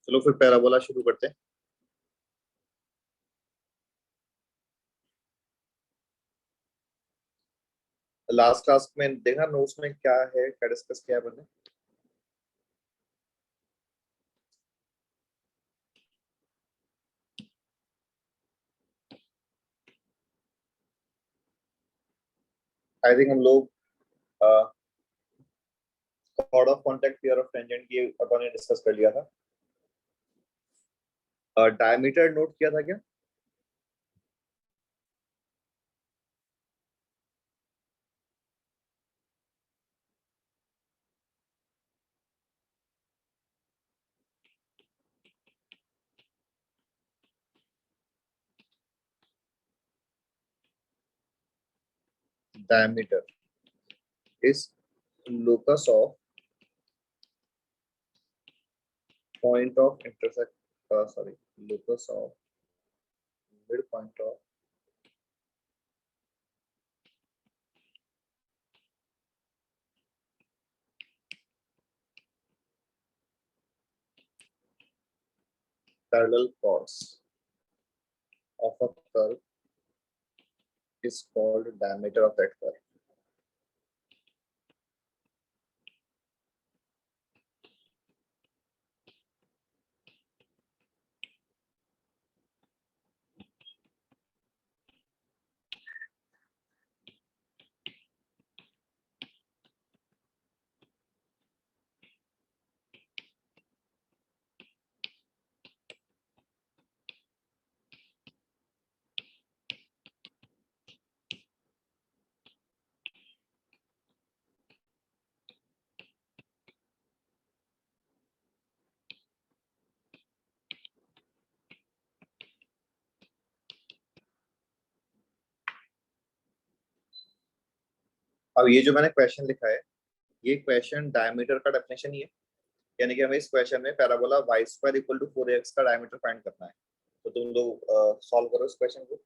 चलो फिर पैराबोला शुरू करते हैं। लास्ट क्लास में देखा नोट्स में क्या है, क्या डिस्कस किया है मैंने। आई थिंक हम लोग chord of contact theorem of tangent की अपन ने डिस्कस कर लिया था। डायमीटर नोट किया था क्या? Diameter is locus of point of intersect sorry locus of midpoint of parallel chords of a curve is called diameter of that curve. अब ये जो मैंने क्वेश्चन लिखा है, ये क्वेश्चन डायमीटर का डेफिनेशन ही है। यानी कि हमें इस क्वेश्चन में parabola y square equal to 4ax का डायमीटर फाइंड करना है। तो तुम लोग सॉल्व करो इस क्वेश्चन को।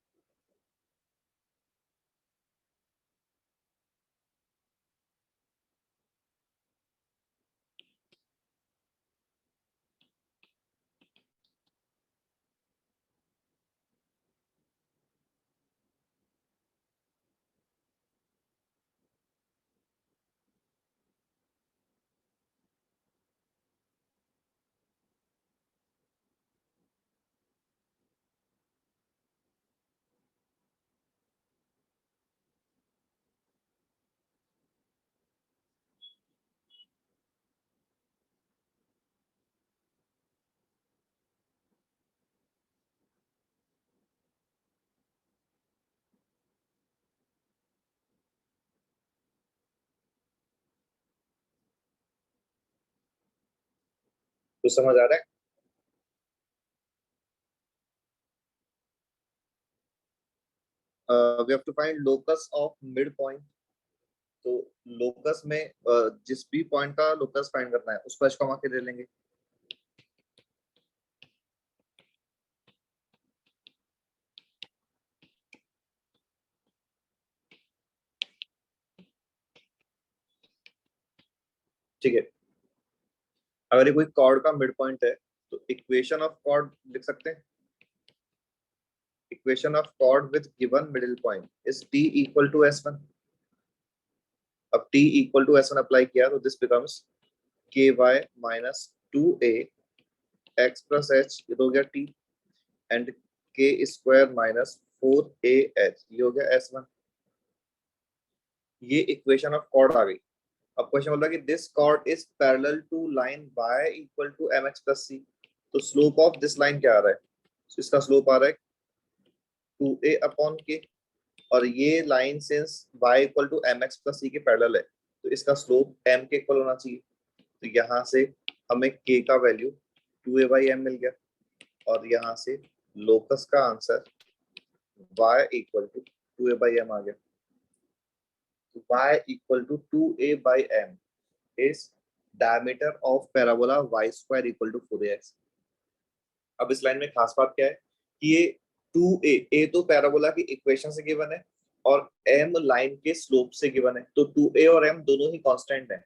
तो समझ आ रहा है? We have to find locus of mid point. तो लोकस में जिस भी पॉइंट का लोकस फाइंड करना है उसको h कॉमा के ले लेंगे। ठीक है, अगर ये कोई कॉर्ड का मिड पॉइंट है तो इक्वेशन ऑफ कॉर्ड लिख सकते हैं। Equation of chord with given middle point is t equal to s1। अब t equal to s1 apply किया तो this becomes ky minus 2a x plus h, ये तो हो गया t, एंड k स्क्वायर माइनस 4ah, ये हो गया s1। ये इक्वेशन ऑफ कॉर्ड आ गई। अब क्वेश्चन बोल रहा है कि this chord is parallel to line y equal to mx plus c। तो स्लोप ऑफ दिस लाइन क्या आ रहा है? तो इसका स्लोप आ रहा है 2a अपॉन k, और ये line since y equal to mx plus c के पैरेलल है तो इसका स्लोप m के इक्वल होना चाहिए। तो यहाँ से हमें k का वैल्यू 2a/m मिल गया, और यहाँ से लोकस का answer y equal to 2a/m आ गया। तो y equal to 2a/m is diameter of parabola y square equal to 4ax। अब इस लाइन में खास बात क्या है कि ये 2a तो पैराबोला की इक्वेशन से गिवन है और m लाइन के स्लोप से गिवन है। तो 2a और m दोनों ही कांस्टेंट हैं।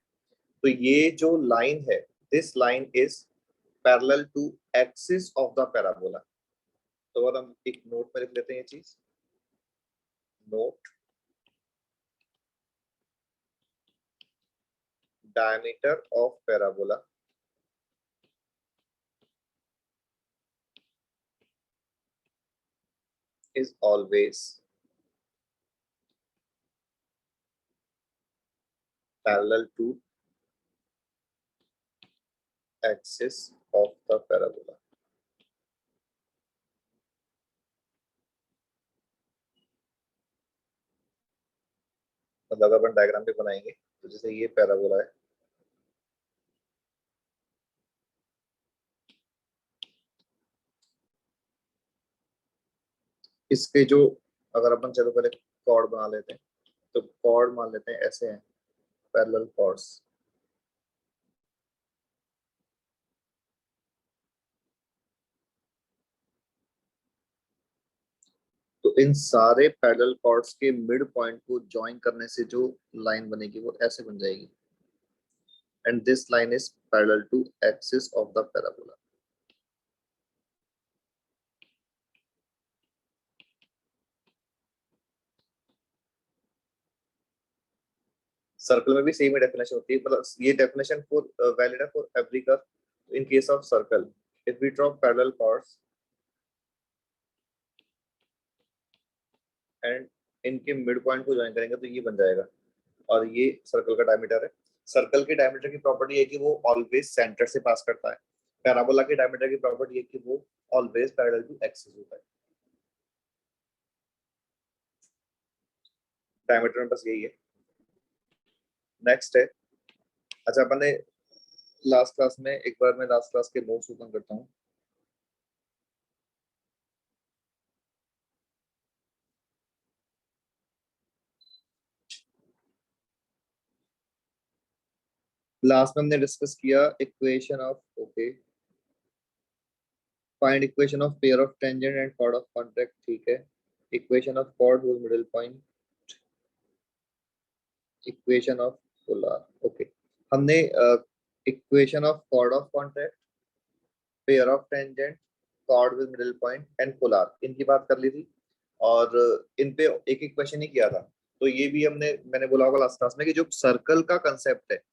तो ये जो लाइन है, this line is parallel to axis of the parabola. तो अगर हम एक नोट में लिख लेते हैं ये चीज, note diameter of parabola is always parallel to axis of the parabola। मतलब अपन डायग्राम पे बनाएंगे तो जैसे ये पैराबोला है, इसके जो, अगर अपन चलो पहले कॉर्ड बना लेते हैं, तो कॉर्ड मान लेते हैं ऐसे हैं, पैरेलल कॉर्ड्स। तो इन सारे पैरेलल कॉर्ड्स के मिड पॉइंट को ज्वाइन करने से जो लाइन बनेगी वो ऐसे बन जाएगी, and this line is parallel to axis of the parabola. Circle में भी सेम ही डेफिनेशन होती है, मतलब ये डेफिनेशन फॉर वैलिड है for every curve. In case of circle, if we draw parallel chords and इनके मिड पॉइंट को ज्वाइन करेंगे तो ये बन जाएगा, और ये सर्कल का डायमीटर है। सर्कल के डायमीटर की प्रॉपर्टी है कि वो ऑलवेज सेंटर से पास करता है। पैराबोला के डायमीटर की प्रॉपर्टी है कि वो ऑलवेज पैरेलल टू एक्सिस होता है। डायमीटर में बस यही है। नेक्स्ट है, अच्छा अपन ने लास्ट क्लास में, एक बार मैं लास्ट क्लास के नोट्स ओपन करता हूँ। लास्ट में हमने डिस्कस किया equation of, okay, find equation of pair of tangent and chord of contact, ठीक है। Equation of chord with middle point, equation of polar, okay. हमने equation of chord of contact, pair of tangent, chord with middle point and polar, इनकी बात कर ली थी, और इन पे एक एक क्वेश्चन ही किया था। तो ये भी मैंने बोला होगा लास्ट क्लास में कि जो सर्कल का कंसेप्ट है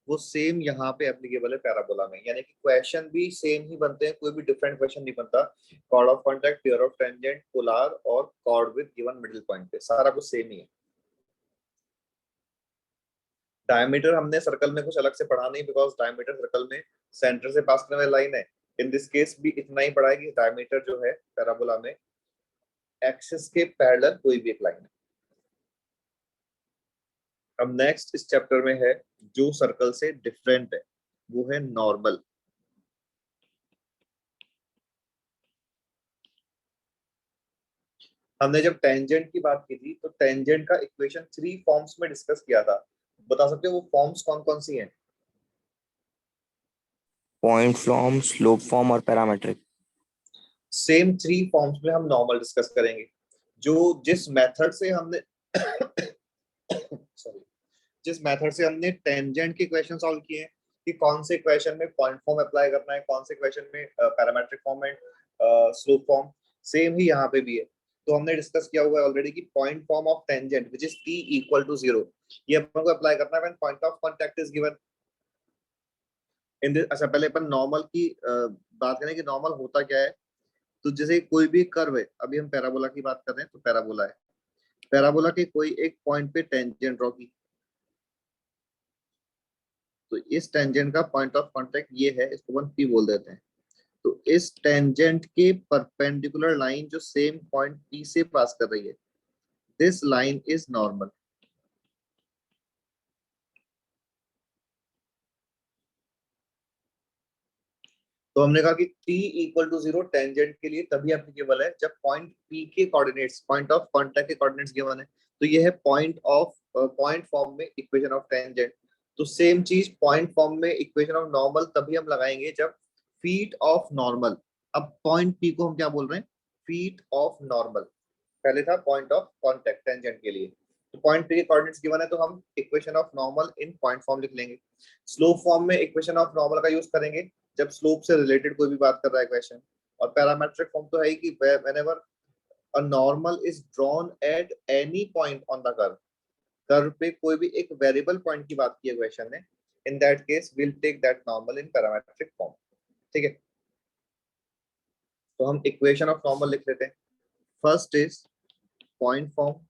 वो सेम यहाँ पे एप्लीकेबल है पैराबोला में, यानी कि क्वेश्चन भी सेम ही बनते हैं, कोई भी डिफरेंट क्वेश्चन नहीं बनता। Chord of contact, pair of tangent, polar और chord with given middle point पे सारा कुछ सेम ही है। डायमीटर हमने सर्कल में कुछ अलग से पढ़ा नहीं, बिकॉज डायमीटर सर्कल में सेंटर से पास करने वाली लाइन है। इन दिस केस भी इतना ही पढ़ा है कि डायमीटर जो है पैराबोला में एक्सिस के पैरेलल कोई भी एक लाइन है। अब नेक्स्ट इस चैप्टर में है जो सर्कल से डिफरेंट है, वो है नॉर्मल। हमने जब टेंजेंट की बात की थी तो टेंजेंट का इक्वेशन 3 फॉर्म्स में डिस्कस किया था। बता सकते हो वो फॉर्म्स कौन कौन सी हैं? पॉइंट फॉर्म, स्लोप फॉर्म और पैरामेट्रिक। सेम 3 फॉर्म्स में हम नॉर्मल डिस्कस करेंगे। जो जिस मेथड से हमने सॉरी, जिस मेथड से हमने टेंजेंट के क्वेश्चन सॉल्व किए हैं, कि कौन से क्वेश्चन में पॉइंट फॉर्म अप्लाई करना है, कौन से क्वेश्चन में parametric form and slope form, same ही यहाँ पे भी है। तो हमने डिस्कस किया हुआ है ऑलरेडी कि point form of tangent which is t equal to 0, ये अपन को अप्लाई करना है when point of contact is given in this. अच्छा, पहले अपन नॉर्मल की बात करें कि नॉर्मल होता क्या है। तो जैसे कोई भी कर्व है, अभी हम पैराबोला की बात कर रहे हैं, तो पैराबोला है, पैराबोला के कोई एक पॉइंट पे टेंजेंट ड्रॉ की, तो इस टेंजेंट का पॉइंट ऑफ कांटेक्ट ये है, इसको अपन P बोल देते हैं। तो इस टेंजेंट के परपेंडिकुलर लाइन जो सेम पॉइंट P से पास कर रही है, दिस लाइन इज नॉर्मल। तो हमने कहा कि t इक्वल टू 0 टेंजेंट के लिए तभी एप्लीकेबल है जब पॉइंट P के कोऑर्डिनेट्स, पॉइंट ऑफ कांटेक्ट के कोऑर्डिनेट्स गिवन है। तो ये है पॉइंट फॉर्म में इक्वेशन ऑफ टेंजेंट। तो सेम चीज पॉइंट फॉर्म में इक्वेशन ऑफ नॉर्मल तभी हम लगाएंगे जब फीट ऑफ नॉर्मल। अब पॉइंट P को हम क्या बोल रहे हैं? Feet of normal. पहले था पॉइंट ऑफ कांटेक्ट टेंजेंट के लिए। तो पॉइंट P के कोऑर्डिनेट्स गिवन है तो हम equation of normal in point form लिख लेंगे। स्लोप फॉर्म में इक्वेशन ऑफ नॉर्मल का यूज करेंगे जब स्लोप से रिलेटेड कोई भी बात कर रहा है क्वेश्चन। और पैरामेट्रिक फॉर्म तो है ही कि whenever a normal is drawn at any point on the curve, curve पे कोई भी एक वेरिएबल पॉइंट की बात की है क्वेश्चन ने, in that case will take that normal in parametric form. ठीक है, तो हम इक्वेशन ऑफ नॉर्मल लिख लेते हैं। First is point form,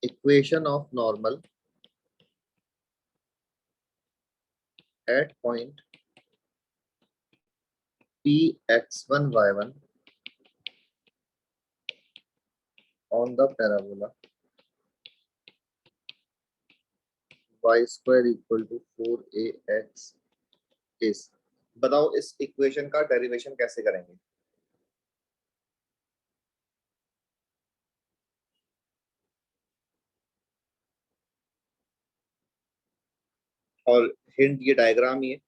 equation of normal at point px1y1 on the parabola y square equal to 4ax is। बताओ इस equation का डेरिवेशन कैसे करेंगे। और हिंट ये डायग्राम ही है।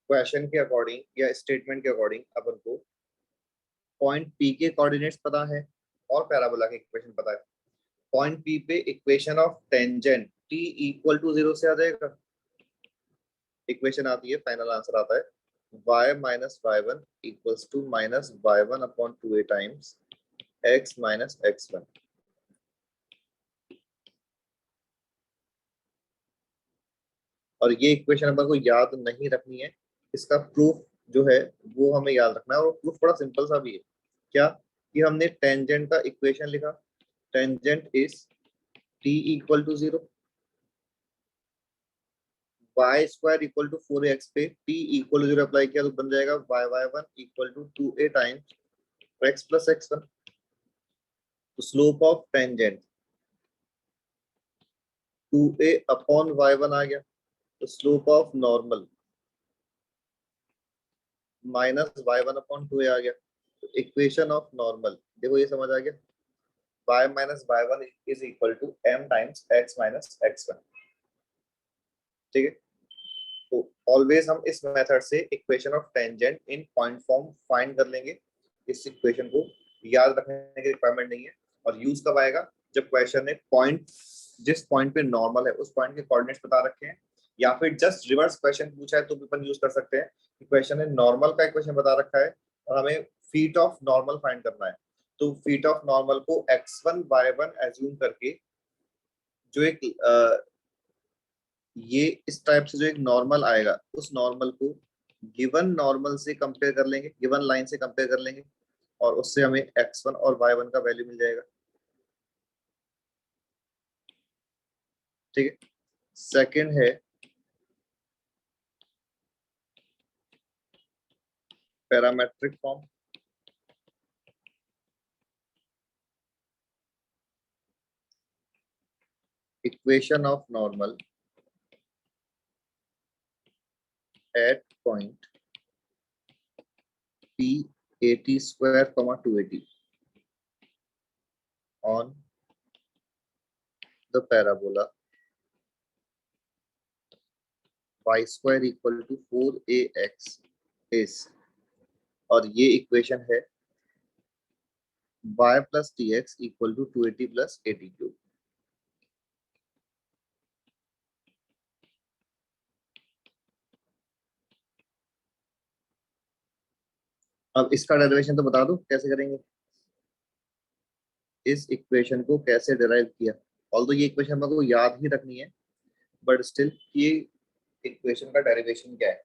क्वेश्चन के अकॉर्डिंग या स्टेटमेंट के अकॉर्डिंग अपन को पॉइंट पी के कोऑर्डिनेट्स पता है और पैराबोला के इक्वेशन पता है। पॉइंट पी पे equation of tangent T equal to 0 से आ जाएगा। इक्वेशन आती है, फाइनल आंसर आता है y minus y1 equals to minus y1 upon 2a times x minus x1। और ये इक्वेशन अपन को याद नहीं रखनी है, इसका प्रूफ जो है वो हमें याद रखना है। और प्रूफ बड़ा सिंपल सा भी है। क्या कि हमने टेंजेंट का इक्वेशन लिखा, tangent is t equal to 0, y square equal to 4x पे t इक्वल टू 0 अप्लाई किया तो बन जाएगा y1 equal to 2a times x plus x1। तो slope of tangent 2a upon y1 आ गया। तो slope of normal minus y1 upon 2a आ गया। तो इक्वेशन ऑफ नॉर्मल देखो ये समझ आ गया, y minus y1 is equal to m times x minus x1। ठीक है, तो ऑलवेज हम इस मेथड से equation of tangent in point form find कर लेंगे। इस इक्वेशन को याद रखने की रिक्वायरमेंट नहीं है। और यूज कब आएगा, जब क्वेश्चन ने पॉइंट, जिस पॉइंट पे नॉर्मल है उस पॉइंट के कोऑर्डिनेट्स बता रखे हैं, या फिर जस्ट रिवर्स क्वेश्चन पूछा है तो भी अपन यूज कर सकते हैं कि क्वेश्चन ने नॉर्मल का इक्वेशन बता रखा है और हमें फीट ऑफ नॉर्मल फाइंड करना है। तो फीट ऑफ नॉर्मल को x1 y1 एज्यूम करके जो एक ये इस टाइप से जो एक नॉर्मल आएगा उस नॉर्मल को गिवन नॉर्मल से कंपेयर कर लेंगे, गिवन लाइन से कंपेयर कर लेंगे और उससे हमें x1 और y1 का वैल्यू मिल जाएगा। ठीक है, सेकंड है parametric form. Equation of normal at point p 80 square, 280 on the parabola y square equal to 4ax is। और ये इक्वेशन है y plus dx equal to 280 plus 80 cube. अब इसका डेरिवेशन तो बता दो कैसे करेंगे, इस इक्वेशन को कैसे डिराइव किया। ऑल्दो ये इक्वेशन हमको याद ही रखनी है, बट स्टिल ये इक्वेशन का डेरिवेशन क्या है।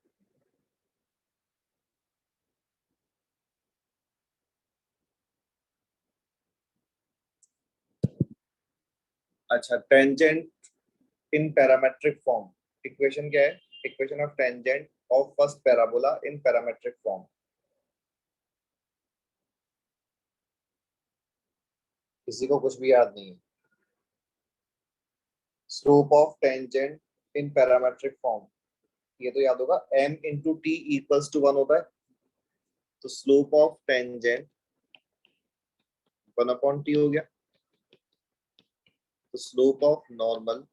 अच्छा, tangent in parametric form, equation क्या है, equation of tangent of first parabola in parametric form. किसी को कुछ भी याद नहीं है। Slope of tangent in parametric form, ये तो याद होगा, m into t equals to 1 होता है। तो slope of tangent 1 upon t हो गया। तो slope of normal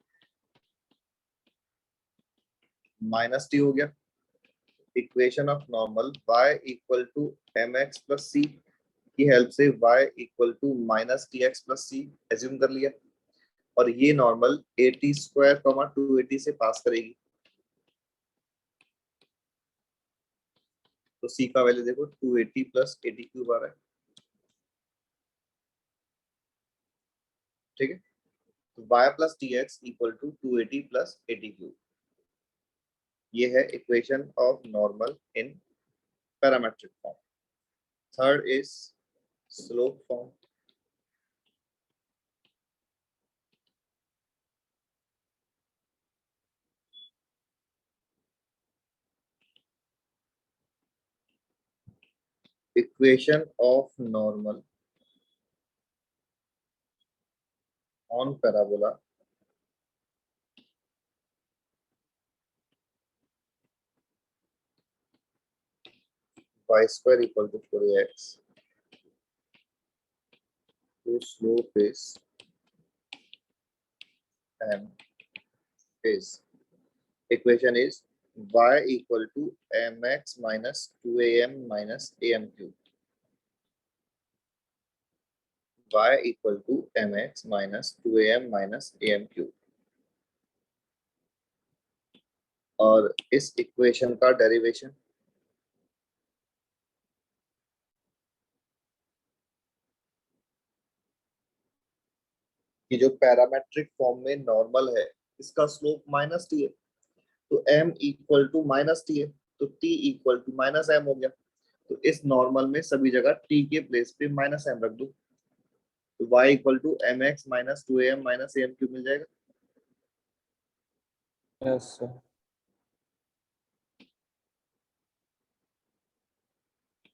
minus t हो गया। Equation of normal y equal to mx plus c की हेल्प से y equal to minus t x plus c assume कर लिया, और ये नॉर्मल 80 स्क्वायर 280 से पास करेगी। तो c का वैल्यू देखो 280 प्लस 80 क्यूब आ रहा है, ठीक है। तो y plus t x equal to 280 plus 80 cube, ये है equation of normal in parametric form. Third is slope form. Equation of normal on parabola y square equal to 4ax, whose slope is m, is equation is y equal to mx minus 2am minus am cube, y equal to mx minus 2am minus am cube। और इस equation का derivation कि जो parametric form में normal है इसका slope minus t है, तो m equal to minus t है, तो t equal to minus m हो गया। तो इस नॉर्मल में सभी जगह t के प्लेस पे माइनस m रख दो, तो y equal to mx minus 2am minus am cube मिल जाएगा। Yes sir.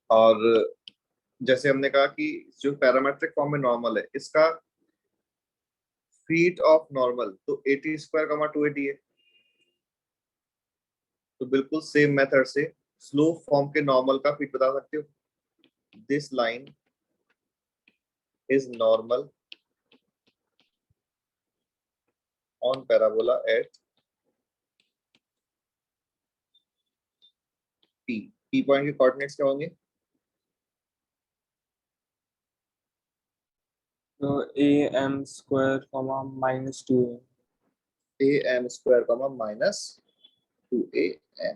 और जैसे हमने कहा कि जो पैरामेट्रिक फॉर्म में नॉर्मल है इसका फीट ऑफ नॉर्मल तो 80 स्क्वायर 280 है, तो बिल्कुल सेम मेथड से स्लोप फॉर्म के नॉर्मल का फीट बता सकते हो। This line is normal on parabola at P point के कोऑर्डिनेट्स क्या होंगे? तो am square comma minus 2am, am square minus 2am,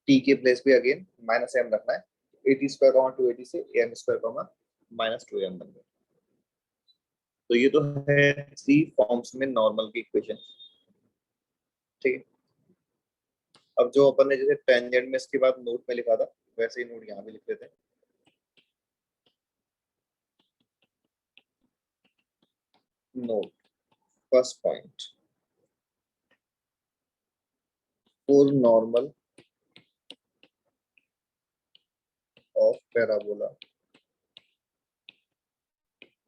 t के प्लेस पे अगेन माइनस m रखना है, 80 स्क्वायर 280 से am स्क्वायर माइनस 2m बन गया। तो ये तो है थ्री फॉर्म्स में नॉर्मल की इक्वेशन, ठीक है। अब जो अपन ने जैसे टेंजेंट में इसके बाद नोट में लिखा था वैसे ही नोट यहाँ भी लिख लेते हैं। Node first point, for normal of parabola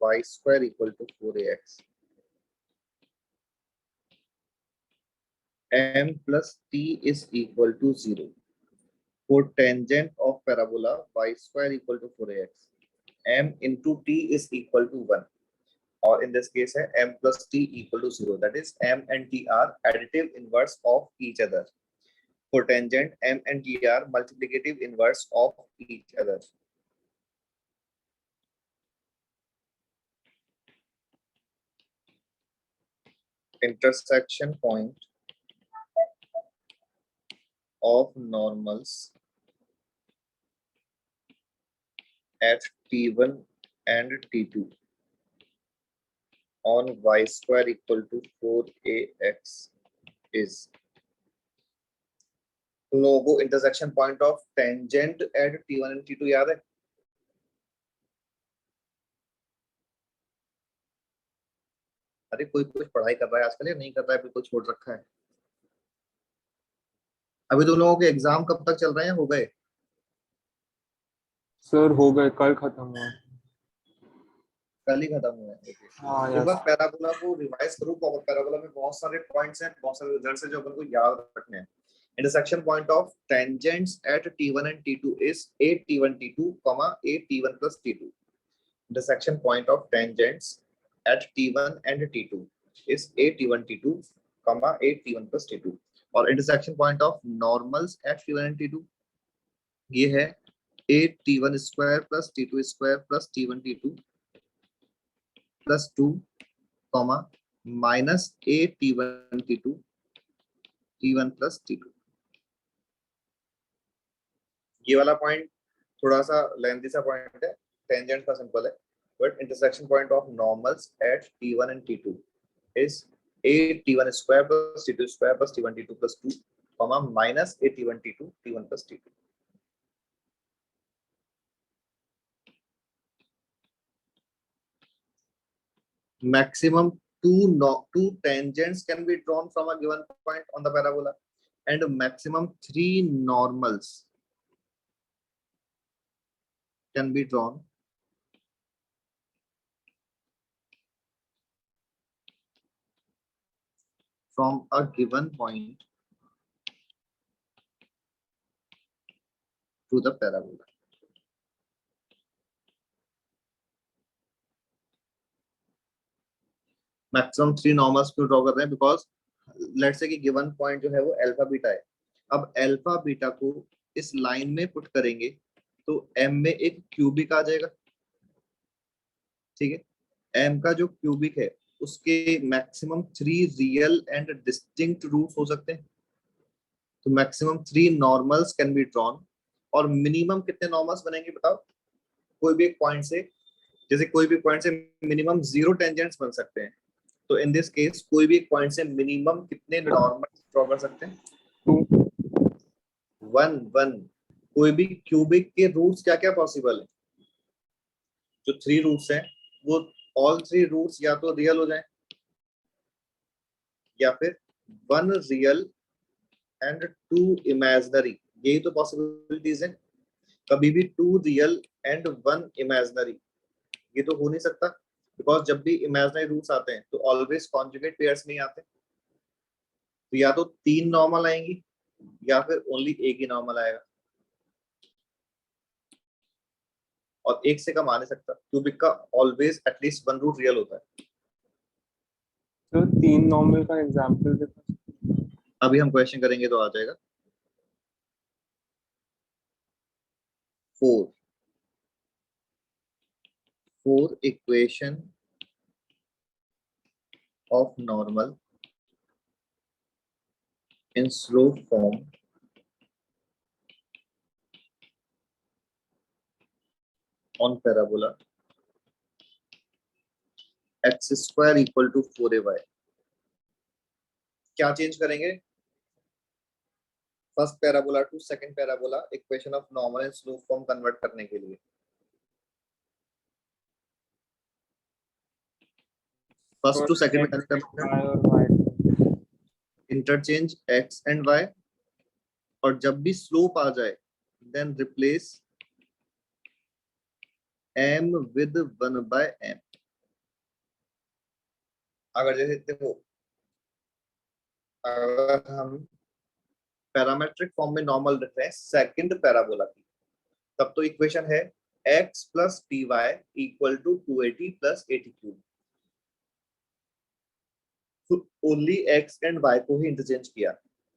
y square equal to 4ax, m plus t is equal to 0 for tangent of parabola y square equal to 4ax, m into t is equal to 1, or in this case है m plus t equal to 0, that is m and t are additive inverse of each other. For tangent, m and t are multiplicative inverse of each other. Intersection point of normals at t1 and t2 on y square equal to 4ax is, लोगों को intersection point of tangent at t1 and t2 याद है? अरे कोई कुछ पढ़ाई कर रहा है आजकल या नहीं कर रहा है, बिल्कुल छोड़ रखा है? अभी तुम लोगों के एग्जाम कब तक चल रहे हैं, हो गए? सर हो गए, कल खत्म हुआ। कल ही खत्म हुआ है, okay। हाँ एक बार यस। पैराबोला को रिवाइज करो, पैराबोला में बहुत सारे पॉइंट्स हैं, बहुत सारे रिजल्ट्स हैं जो अपन को याद रखने हैं। Intersection point of tangents at t1 and t2 is a t1 t2, a t1 plus t2. Intersection point of tangents at t1 and t2 is a t1 t2, a t1 plus t2. और intersection point of normals at T1 and T2 ये है 8T1 square plus T2 square plus T1 T2 plus 2 comma minus 8T1 T2 T1 plus T2। ये वाला point थोड़ा सा lengthy सा point है, tangent का सिंपल है, but intersection point of normals at T1 and T2 is 8T1 square plus T2 square plus T1 T2 plus 2 comma minus 8T1 T2 T1 plus T2। Maximum two tangents can be drawn from a given point on the parabola and maximum 3 normals can be drawn from a given point to the parabola। Maximum 3 normals क्यों draw कर रहे हैं? Because let's say कि given point जो है वो alpha beta है। अब अल्फा बीटा को इस लाइन में पुट करेंगे तो m में एक क्यूबिक आ जाएगा, ठीक है। m का जो क्यूबिक है उसके maximum 3 real and distinct roots हो सकते हैं, तो maximum 3 normals can be drawn. और मिनिमम कितने नॉर्मल्स बनेंगे बताओ? कोई भी एक पॉइंट से, जैसे कोई भी पॉइंट से मिनिमम 0 टेंजेंट्स बन सकते हैं, तो इन दिस केस कोई भी एक पॉइंट से मिनिमम कितने नॉर्मल ड्रॉ कर सकते हैं? 1 कोई भी क्यूबिक के रूट्स क्या क्या पॉसिबल है? जो 3 रूट्स हैं वो ऑल 3 रूट्स या तो रियल हो जाए या फिर 1 रियल एंड 2 इमेजिनरी, यही तो पॉसिबिलिटीज है। कभी भी 2 रियल एंड 1 इमेजिनरी ये तो हो नहीं सकता, बिकॉज जब भी इमेजिनरी रूट्स आते हैं तो ऑलवेज कॉन्जुगेट पेयर्स में ही आते हैं। तो या तो 3 नॉर्मल आएंगी या फिर ओनली एक ही नॉर्मल आएगा, और एक से कम आ नहीं सकता। क्यूबिक का ऑलवेज एटलीस्ट 1 रूट रियल होता है। तो 3 नॉर्मल का एग्जांपल देखो। अभी हम क्वेश्चन करेंगे तो आ जाएगा। 4 equation of normal in slope form on parabola x square equal to 4ay। क्या चेंज करेंगे? First parabola to second parabola equation of normal in slope form convert करने के लिए फर्स्ट टू सेकंड में इंटरचेंज x एंड y, और जब भी slope आ जाए then replace m with 1/m। अगर जैसे देखो, अगर हम पैरामेट्रिक फॉर्म में नॉर्मल रख रहे हैं सेकंड पैराबोला की, तब तो इक्वेशन है x plus t y equal to 280 plus 80 cube. तो ओनली x एंड y को ही इंटरचेंज किया।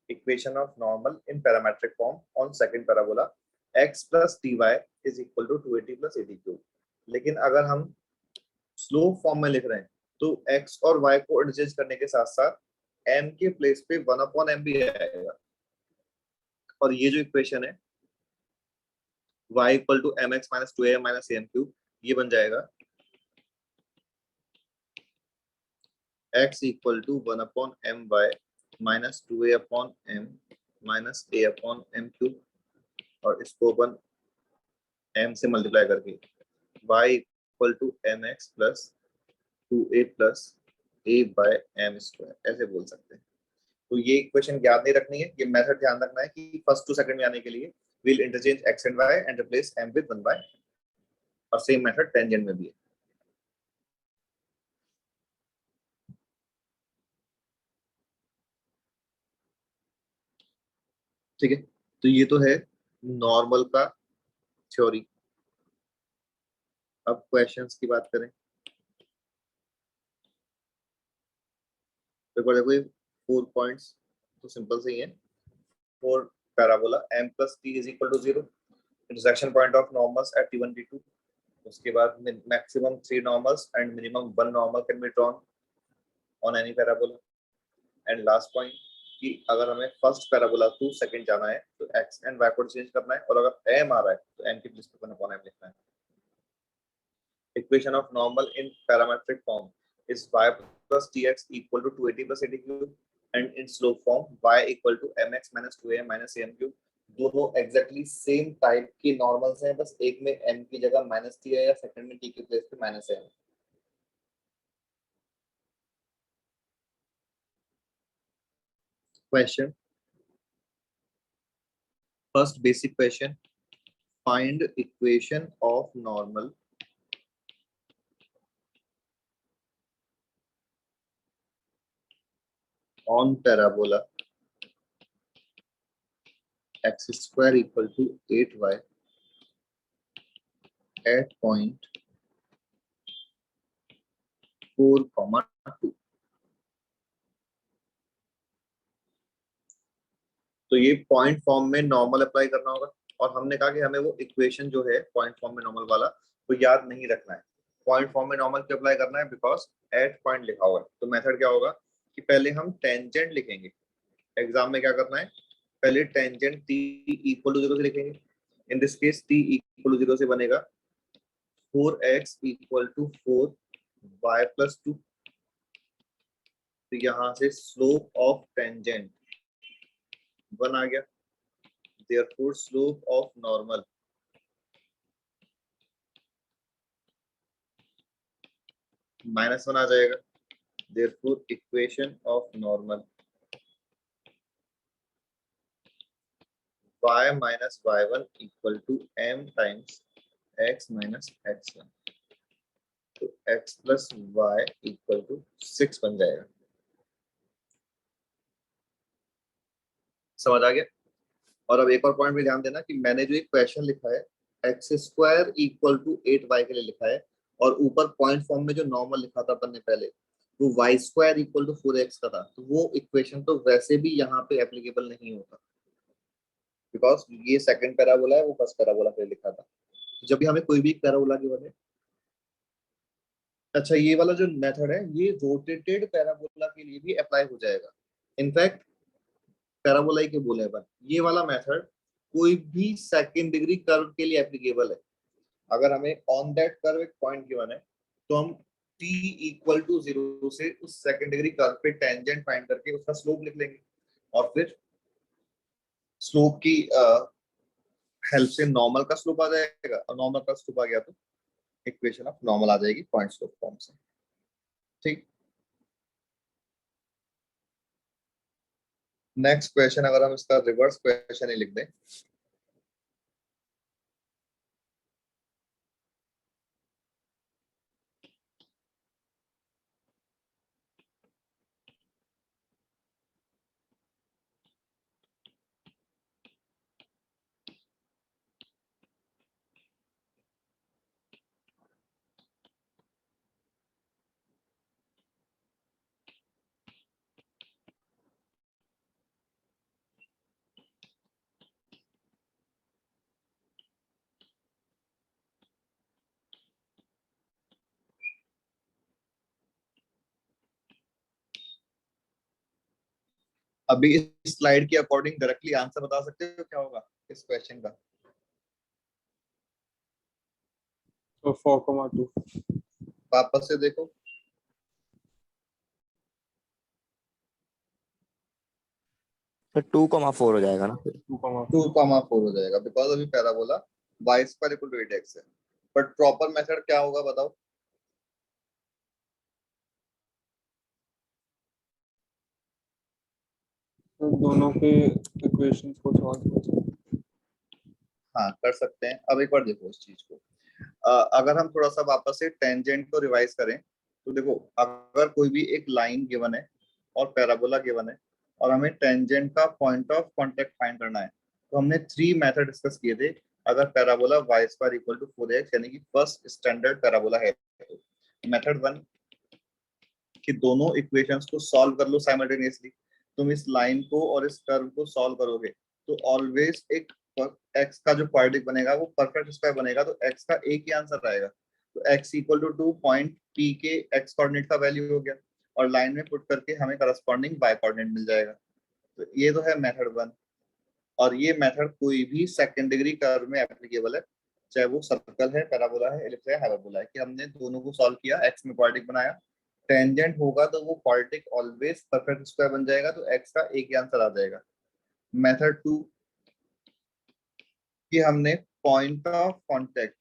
Equation of normal in parametric form on second parabola x plus t y is equal to 280 plus 80 cube. लेकिन अगर हम slope form में लिख रहे हैं तो x और y को इंटरचेंज करने के साथ साथ m के प्लेस पे 1/m भी आएगा, और ये जो इक्वेशन है y equal to mx minus 2am minus am cube, ये बन जाएगा x equal to 1/my minus 2a/m minus a/m cube, और इसको 1m से मल्टीप्लाई करके y equal to mx plus 2a plus a/m square ऐसे बोल सकते हैं। तो ये इक्वेशन याद नहीं रखनी है, ये मेथड ध्यान रखना है कि फर्स्ट टू सेकंड में आने के लिए we'll interchange x and y and replace m with 1/, और सेम मेथड टेंजेंट में भी है। ठीक है, तो ये तो है नॉर्मल का थ्योरी। अब क्वेश्चंस की बात करें। देखो 4 पॉइंट्स तो सिंपल सही है for parabola m plus t is equal to 0, intersection point of normals at t1 t2, उसके बाद maximum 3 normals and minimum 1 normal can be drawn on any parabola, and last point कि अगर हमें first parabola to second जाना है तो x and y को change करना है, और अगर m आ रहा है तो m की प्लेस पे 1 upon m लिखना है. Equation of normal in parametric form is y plus tx equal to 280 plus 80 cube, and in slope form y equal to mx minus 2am minus am cube. दोनों exactly same type के normals हैं, बस एक में m की जगह minus t है या सेकंड में t की प्लेस पे minus m. Question. First basic question. Find equation of normal on parabola x square equal to 8y at point 4, 2. तो ये पॉइंट फॉर्म में नॉर्मल अप्लाई करना होगा, और हमने कहा कि हमें वो इक्वेशन जो है पॉइंट फॉर्म में नॉर्मल वाला वो याद नहीं रखना है. पॉइंट फॉर्म में नॉर्मल क्यों अप्लाई करना है? बिकॉज एट पॉइंट लिखा हुआ है. तो मेथड क्या होगा कि पहले हम टेंजेंट लिखेंगे. एग्जाम में क्या करना है, पहले टेंजेंट t इक्वल टू 0 से लिखेंगे. In this case t equal to 0 से बनेगा 4x equal to 4y plus 2. तो यहाँ से स्लोप ऑफ टेंजेंट 1 आ गया. Therefore slope of normal -1 आ जाएगा. Therefore equation of normal y minus y1 equal to m times x minus x1. तो x plus y equal to 6 बन जाएगा. समझ आ गया? और अब एक और पॉइंट भी ध्यान देना कि मैंने जो एक क्वेश्चन लिखा है x square equal to 8y के लिए लिखा है, और ऊपर पॉइंट फॉर्म में जो नॉर्मल लिखा था अपन ने पहले वो y square equal to 4x का था. तो वो इक्वेशन तो वैसे भी यहाँ पे एप्लीकेबल नहीं होता, बिकॉज ये सेकंड पैराबोला है, वो फर्स्ट पैराबोला पे लिखा था. तो जब भी हमें कोई भी पैराबोला की बने, अच्छा ये वाला जो मेथड है ये रोटेटेड पैराबोला के लिए भी अप्लाई हो जाएगा. इनफैक्ट पैराबोला के बोले पर ये वाला मेथड कोई भी सेकंड डिग्री कर्व के लिए एप्लीकेबल है. अगर हमें ऑन दैट कर्व एक पॉइंट गिवन है तो हम t इक्वल टू 0 से उस सेकंड डिग्री कर्व पे टेंजेंट फाइंड करके उसका स्लोप लिख लेंगे, और फिर स्लोप की हेल्प से नॉर्मल का स्लोप आ जाएगा, और नॉर्मल का स्लोप आ गया तो इक्वेशन ऑफ नॉर्मल आ जाएगी पॉइंट स्लोप फॉर्म से. ठीक. नेक्स्ट क्वेश्चन अगर हम इसका रिवर्स क्वेश्चन ही लिख दें, अभी इस स्लाइड के अकॉर्डिंग डायरेक्टली आंसर बता सकते हो क्या होगा इस क्वेश्चन का? तो 4,2. वापस से देखो. तो 2,4 हो जाएगा ना. 2,4 हो जाएगा बिकॉज अभी parabola y square equal to 8x है. बट प्रॉपर मेथड क्या होगा बताओ? तो दोनों के इक्वेशंस को सॉल्व कर. हाँ कर सकते हैं. अब एक बार देखो इस चीज को. अगर हम थोड़ा सा वापस से टेंजेंट को रिवाइज करें तो देखो, अगर कोई भी एक लाइन गिवन है और पैराबोला गिवन है और हमें टेंजेंट का पॉइंट ऑफ कांटेक्ट फाइंड करना है, तो हमने 3 मेथड डिस्कस किए थे. अगर parabola y square equal to 4x यानी कि फर्स्ट स्टैंडर्ड पैराबोला है, मेथड 1 कि दोनों इक्वेशंस को सॉल्व कर लो साइमल्टेनियसली. तुम इस लाइन को और इस कर्व को सॉल्व करोगे तो ऑलवेज एक x का जो क्वाड्रेटिक बनेगा वो परफेक्ट स्क्वायर बनेगा, तो x का एक ही आंसर आएगा। तो x equal to 2 point p के x कोऑर्डिनेट का वैल्यू हो गया, और लाइन में पुट करके हमें करस्पॉन्डिंग y कोऑर्डिनेट मिल जाएगा। तो ये तो है मेथड 1, और ये मेथड कोई भी सेकंड डिग्री कर्व में एप्लीकेबल है, चाहे वो सर्कल है, पैराबोला है, एलिप्स है, हाइपरबोला है, कि हमने दोनों को सॉल्व किया, x में क्वाड्रेटिक बनाया, टेंजेंट होगा तो वो क्वाड्रेटिक ऑलवेज परफेक्ट स्क्वायर बन जाएगा, तो x का एक ही आंसर आ जाएगा। मेथड 2 कि हमने पॉइंट ऑफ कांटेक्ट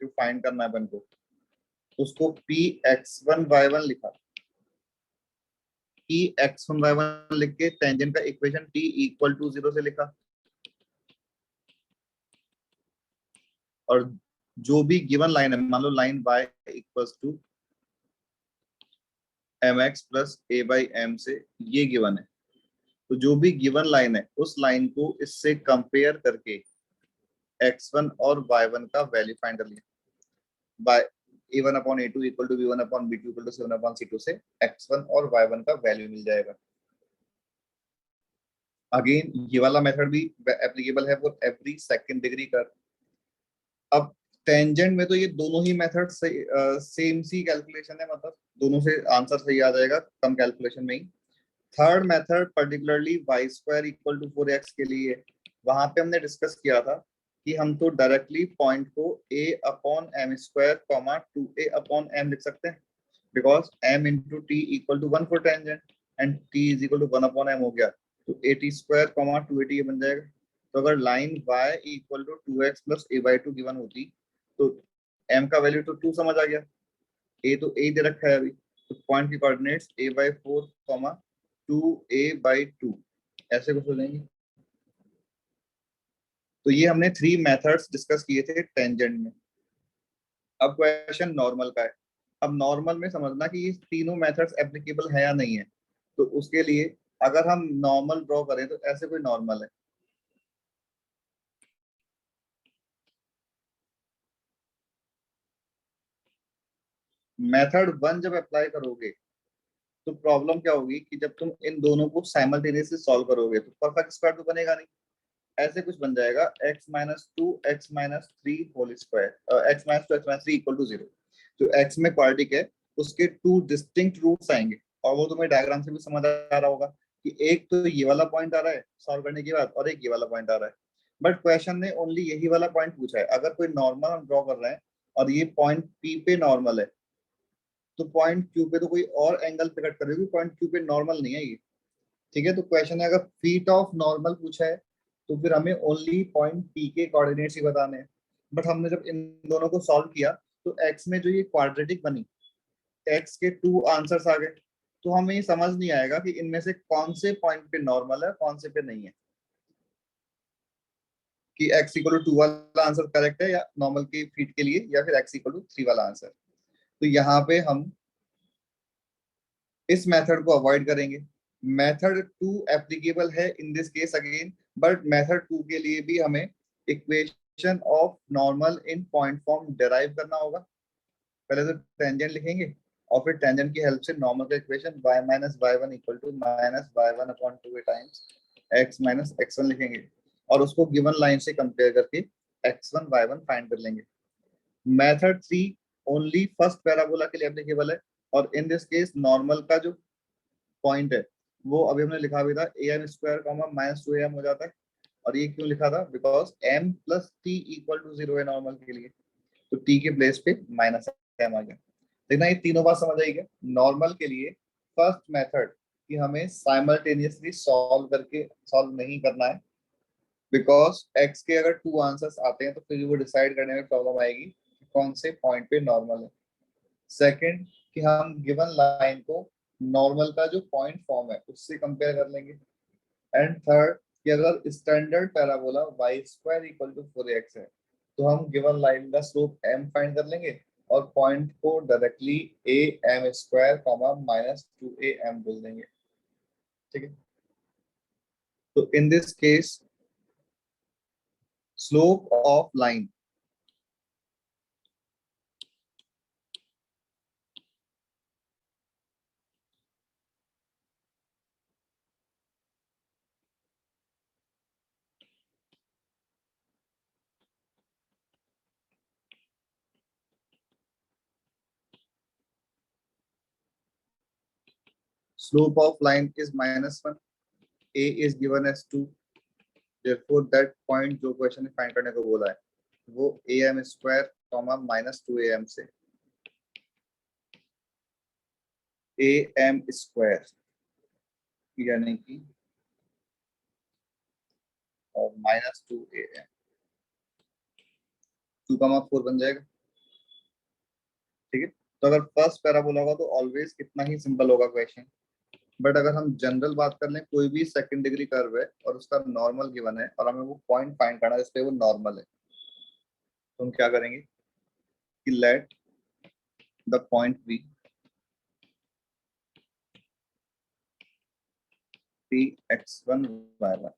जो फाइंड करना है अपन को, उसको px1y1 लिखा, px1y1 लिख के टेंजेंट का इक्वेशन t इक्वल टू 0 से लिखा, और जो भी गिवन लाइन है, मान लो line y equals to mx plus a by m से ये गिवन है, तो जो भी गिवन लाइन है उस लाइन को इससे कंपेयर करके x1 और y1 का वैल्यू फाइंड कर लिया, by a1 upon a2 equal to b1 upon b2 equal to c1 upon c2 से x1 और y1 का वैल्यू मिल जाएगा। अगेन ये वाला मेथड भी एप्लीकेबल है for every second degree curve. अब टेंजेंट में तो ये दोनों ही मेथड सेम सी कैलकुलेशन है, मतलब दोनों से आंसर सही आ जाएगा कम कैलकुलेशन में ही। Third method particularly y square equal to 4x के लिए, वहां पे हमने डिस्कस किया था कि हम तो डायरेक्टली पॉइंट को a upon m square comma 2a upon m लिख सकते हैं, because m into t equal to 1 for tangent and t is equal to 1 upon m हो गया, तो a t square comma 2a t बन जाएगा। तो अगर line y equal to 2x plus a by 2 given होती तो m का वैल्यू तो 2 समझ आ गया, a तो a दे रखा है अभी, तो पॉइंट की coordinates a by 4 comma 2a by 2 ऐसे कुछ हो जाएंगे। तो ये हमने 3 मेथड्स डिस्कस किए थे टेंजेंट में। अब क्वेश्चन नॉर्मल का है। अब नॉर्मल में समझना कि ये तीनों मेथड्स एप्लीकेबल है या नहीं है। तो उसके लिए अगर हम नॉर्मल ड्रॉ करें तो ऐसे कोई नॉर्मल है, मेथड 1 जब अप्लाई करोगे तो प्रॉब्लम क्या होगी कि जब तुम इन दोनों को साइमल्टेनियसली सॉल्व करोगे तो परफेक्ट स्क्वायर तो बनेगा नहीं, ऐसे कुछ बन जाएगा x minus 2 x minus 3 whole square, x minus 2 x minus 3 equal to 0। जो x में क्वाड्रेटिक है उसके 2 डिस्टिंक्ट रूट्स आएंगे, और वो तुम्हें डायग्राम से भी समझ आ रहा होगा कि एक तो ये वाला पॉइंट आ रहा है सॉल्व करने के बाद, और एक ये वाला पॉइंट आ रहा है। बट क्वेश्चन ने ओनली यही वाला पॉइंट पूछा है। अगर कोई नॉर्मल हम ड्रॉ कर रहे हैं और ये पॉइंट P पे नॉर्मल है, तो पॉइंट Q पे तो कोई और एंगल पे कट करेगी, पॉइंट Q पे नॉर्मल नहीं है ये। ठीक है, तो क्वेश्चन है अगर फीट ऑफ नॉर्मल पूछा है तो फिर हमें ओनली पॉइंट P के कोऑर्डिनेट्स ही बताने हैं। बट हमने जब इन दोनों को सॉल्व किया तो x में जो ये क्वाड्रेटिक बनी, x के 2 आंसर्स आ गए, तो हमें ये समझ नहीं आएगा कि इनमें से कौन से पॉइंट पे नॉर्मल है कौन से पे नहीं है, कि x इक्वल टू 2 वाला आंसर करेक्ट है या नॉर्मल के फीट के लिए, या फिर x इक्वल टू 3 वाला आंसर। तो यहाँ पे हम इस मेथड को अवॉइड करेंगे। मेथड 2 एप्लीकेबल है इन this case again, but method 2 के लिए भी हमें equation of normal in point form derive करना होगा। पहले तो टेंजेंट लिखेंगे और फिर टेंजेंट की हेल्प से नॉर्मल का equation y minus y1 equal to minus y1 upon 2a times x minus x1 लिखेंगे, और उसको गिवन लाइन से कंपेयर करके x1 y1 फाइंड कर लेंगे। मेथड 3 ओनली फर्स्ट पैराबोला के लिए एप्लीकेबल है, और इन दिस केस नॉर्मल का जो पॉइंट है वो अभी हमने लिखा भी था am square comma minus 2am हो जाता है, और ये क्यों लिखा था, because m plus t equal to 0 है नॉर्मल के लिए, तो t के प्लेस पे माइनस m आ गया। देखना ये तीनों बात समझ आएगी। नॉर्मल के लिए फर्स्ट मेथड कि हमें साइमल्टेनियसली सॉल्व करके सॉल्व नहीं करना है, बिकॉज x के अगर 2 आंसर्स आते हैं तो फिर वो डिसाइड करने में प्रॉब्लम आएगी कि कौन से पॉइंट पे नॉर्मल है। सेकंड कि हम गिवन लाइन को नॉर्मल का जो पॉइंट फॉर्म है उससे कंपेयर कर लेंगे। एंड थर्ड कि अगर standard parabola y square equal to 4x है तो हम गिवन लाइन का स्लोप m फाइंड कर लेंगे और पॉइंट को directly a m square comma minus 2am बोल देंगे। ठीक है, तो in this case slope of line Slope of line is -1. A is given as 2. Therefore that point जो क्वेश्चन ने फाइंड करने को बोला है वो am स्क्वायर कॉमा -2am से am स्क्वायर यानी कि और -2am 2,4 बन जाएगा। ठीक है, तो अगर फर्स्ट पैराबोला होगा तो ऑलवेज कितना ही सिंपल होगा क्वेश्चन। बट अगर हम जनरल बात कर लें, कोई भी सेकंड डिग्री कर्व है और उसका नॉर्मल गिवन है और हमें वो पॉइंट फाइंड करना है जिसपे वो नॉर्मल है, तो हम क्या करेंगे कि let the point B x1 y1,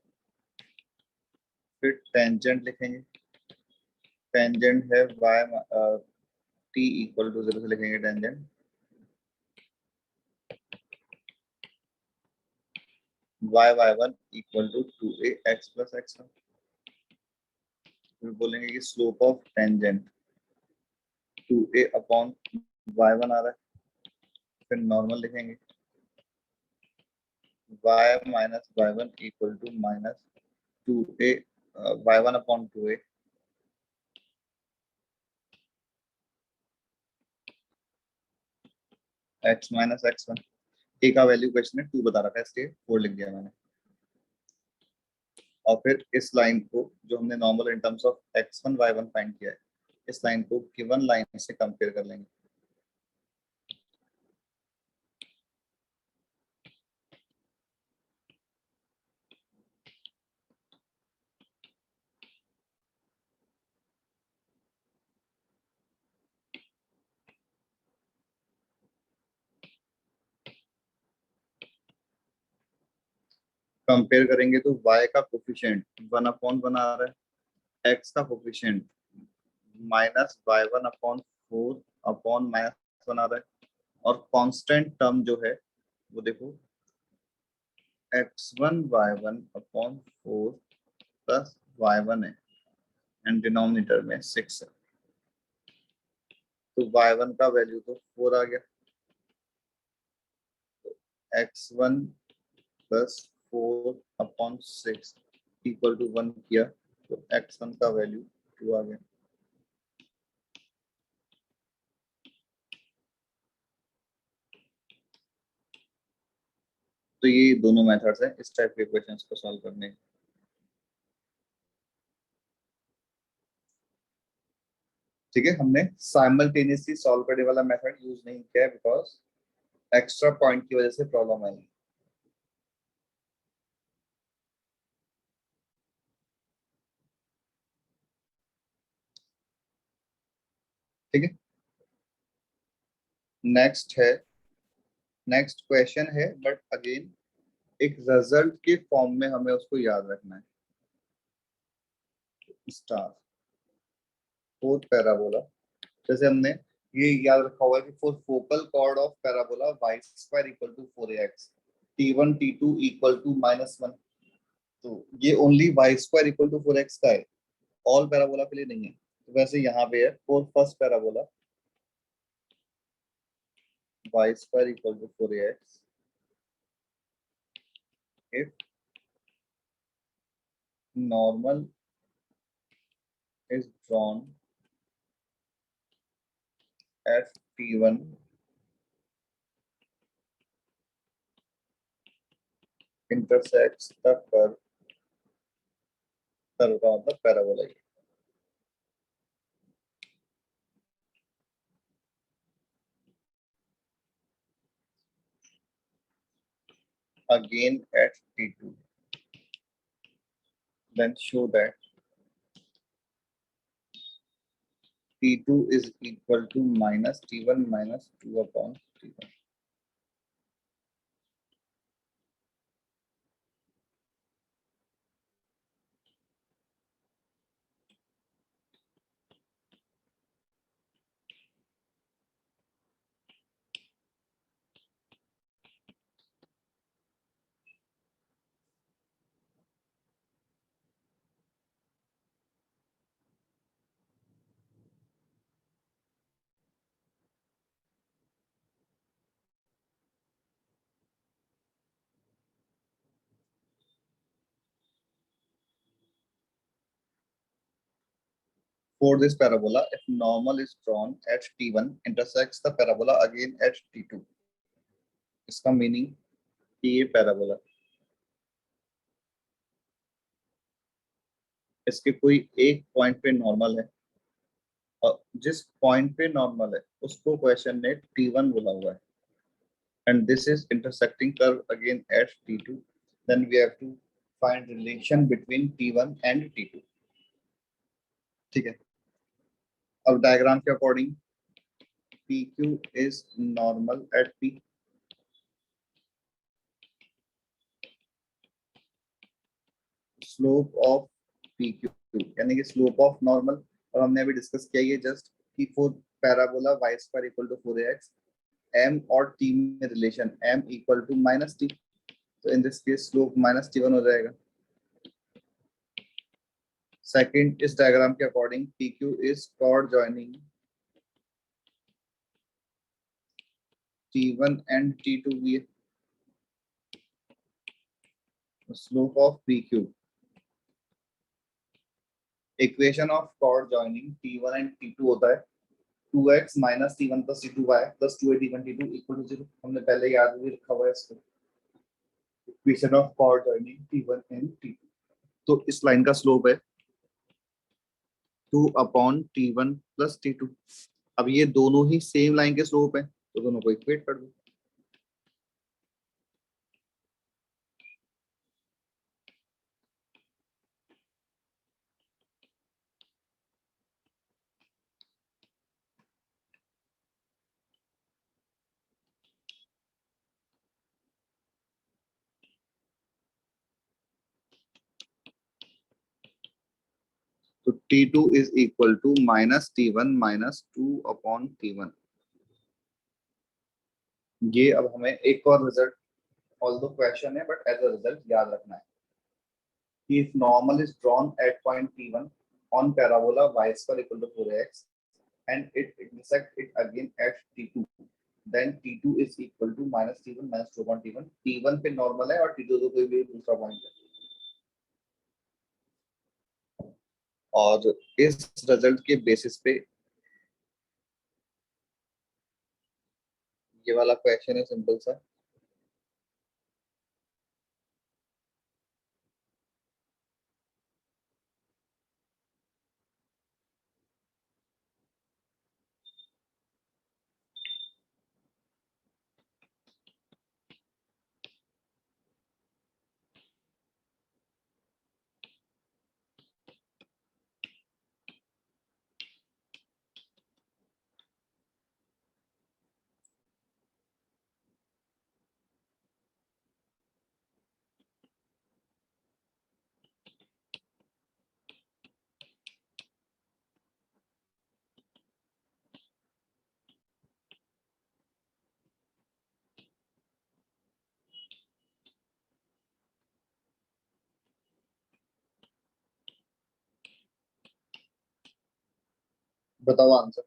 फिर टेंजेंट लिखेंगे, टेंजेंट है y t इक्वल टू 0 से लिखेंगे tangent y1 equal to 2a x plus x1। फिर बोलेंगे कि slope of tangent 2a upon y1 आ रहा है, फिर नॉर्मल लिखेंगे y minus y1 equal to -2a y1 upon 2a x minus x1। a का वैल्यू क्वेश्चन में 2 बता रखा है इसलिए 4 लिख दिया मैंने। और फिर इस लाइन को जो हमने normal in terms of x1 y1 find किया है, इस लाइन को गिवन लाइन से कंपेयर कर लेंगे। कंपेयर करेंगे तो y का कोफिशिएंट 1/1 आ रहा है, x का कोफिशिएंट -y1/4 अपॉन -1 आ रहा है, और कांस्टेंट टर्म जो है वो देखो x1 y1 upon 4 plus y1 है एंड डिनोमिनेटर में 6 है, तो y1 का वैल्यू तो 4 आ गया, तो x1 plus 4 upon 6 equal to 1 किया तो x1 का वैल्यू 2 आ गया। तो ये दोनों मेथड्स हैं इस टाइप के क्वेश्चंस को सॉल्व करने के। ठीक है, हमने साइमल्टेनियसली सॉल्व करने वाला मेथड यूज नहीं किया है बिकॉज एक्स्ट्रा पॉइंट की वजह से प्रॉब्लम आई। ठीक है, नेक्स्ट है, नेक्स्ट क्वेश्चन है बट अगेन एक रिजल्ट के फॉर्म में हमें उसको याद रखना है। स्टार फोर्थ पैराबोला, जैसे हमने ये याद रखा हुआ है कि for focal chord of parabola y square equal to 4ax t1 t2 equal to -1, तो ये only y square equal to 4x का है, ऑल पैराबोला के लिए नहीं है। तो वैसे यहाँ पे है for first parabola y square equal to 4ax if normal is drawn at t1 intersects the curve का मतलब parabola. Again at t2, then show that t2 is equal to minus t1 minus 2 upon t1। For this parabola, if normal is drawn at t1 intersects the parabola again at t2, इसका meaning कि ये parabola इसके कोई एक point पे normal है और जिस पॉइंट पे नॉर्मल है उसको क्वेश्चन ने t1 बोला हुआ है and this is intersecting curve again at t2, then we have to find relation between t1 and t2. ठीक है, अब डायग्राम के according pq is normal at p, slope of pq यानी कि स्लोप ऑफ नॉर्मल, और हमने अभी discuss किया ये जस्ट कि for parabola y square equal to 4ax m और t में relation m equal to minus t, तो in this case slope minus t1 हो जाएगा. सेकंड, इस डायग्राम के according pq is chord joining t1 and t2 भी है, slope of pq, equation of chord joining t1 and t2 होता है 2x minus t1 plus t2y plus 2a t1 t2 equal to 0. हमने पहले याद भी रखा हुआ है इसको, equation of chord joining t1 and t2. तो इस लाइन का स्लोप है 2 अपॉन t1 प्लस t2. अब ये दोनों ही सेम लाइन के स्लोप है तो दोनों को इक्वेट कर दो. तो t2 is equal to minus t1 minus 2 upon t1. ये अब हमें एक और रिजल्ट, ऑल्दो क्वेश्चन है बट एज अ रिजल्ट याद रखना है कि if normal is drawn at point t1 on parabola y square equal to 4ax and it intersects it again at t2, then t2 is equal to minus t1 minus 2 upon t1. t1 पे normal है और t2 तो कोई भी दूसरा point है. और इस रिजल्ट के बेसिस पे ये वाला क्वेश्चन है सिंपल सा. बताओ आंसर.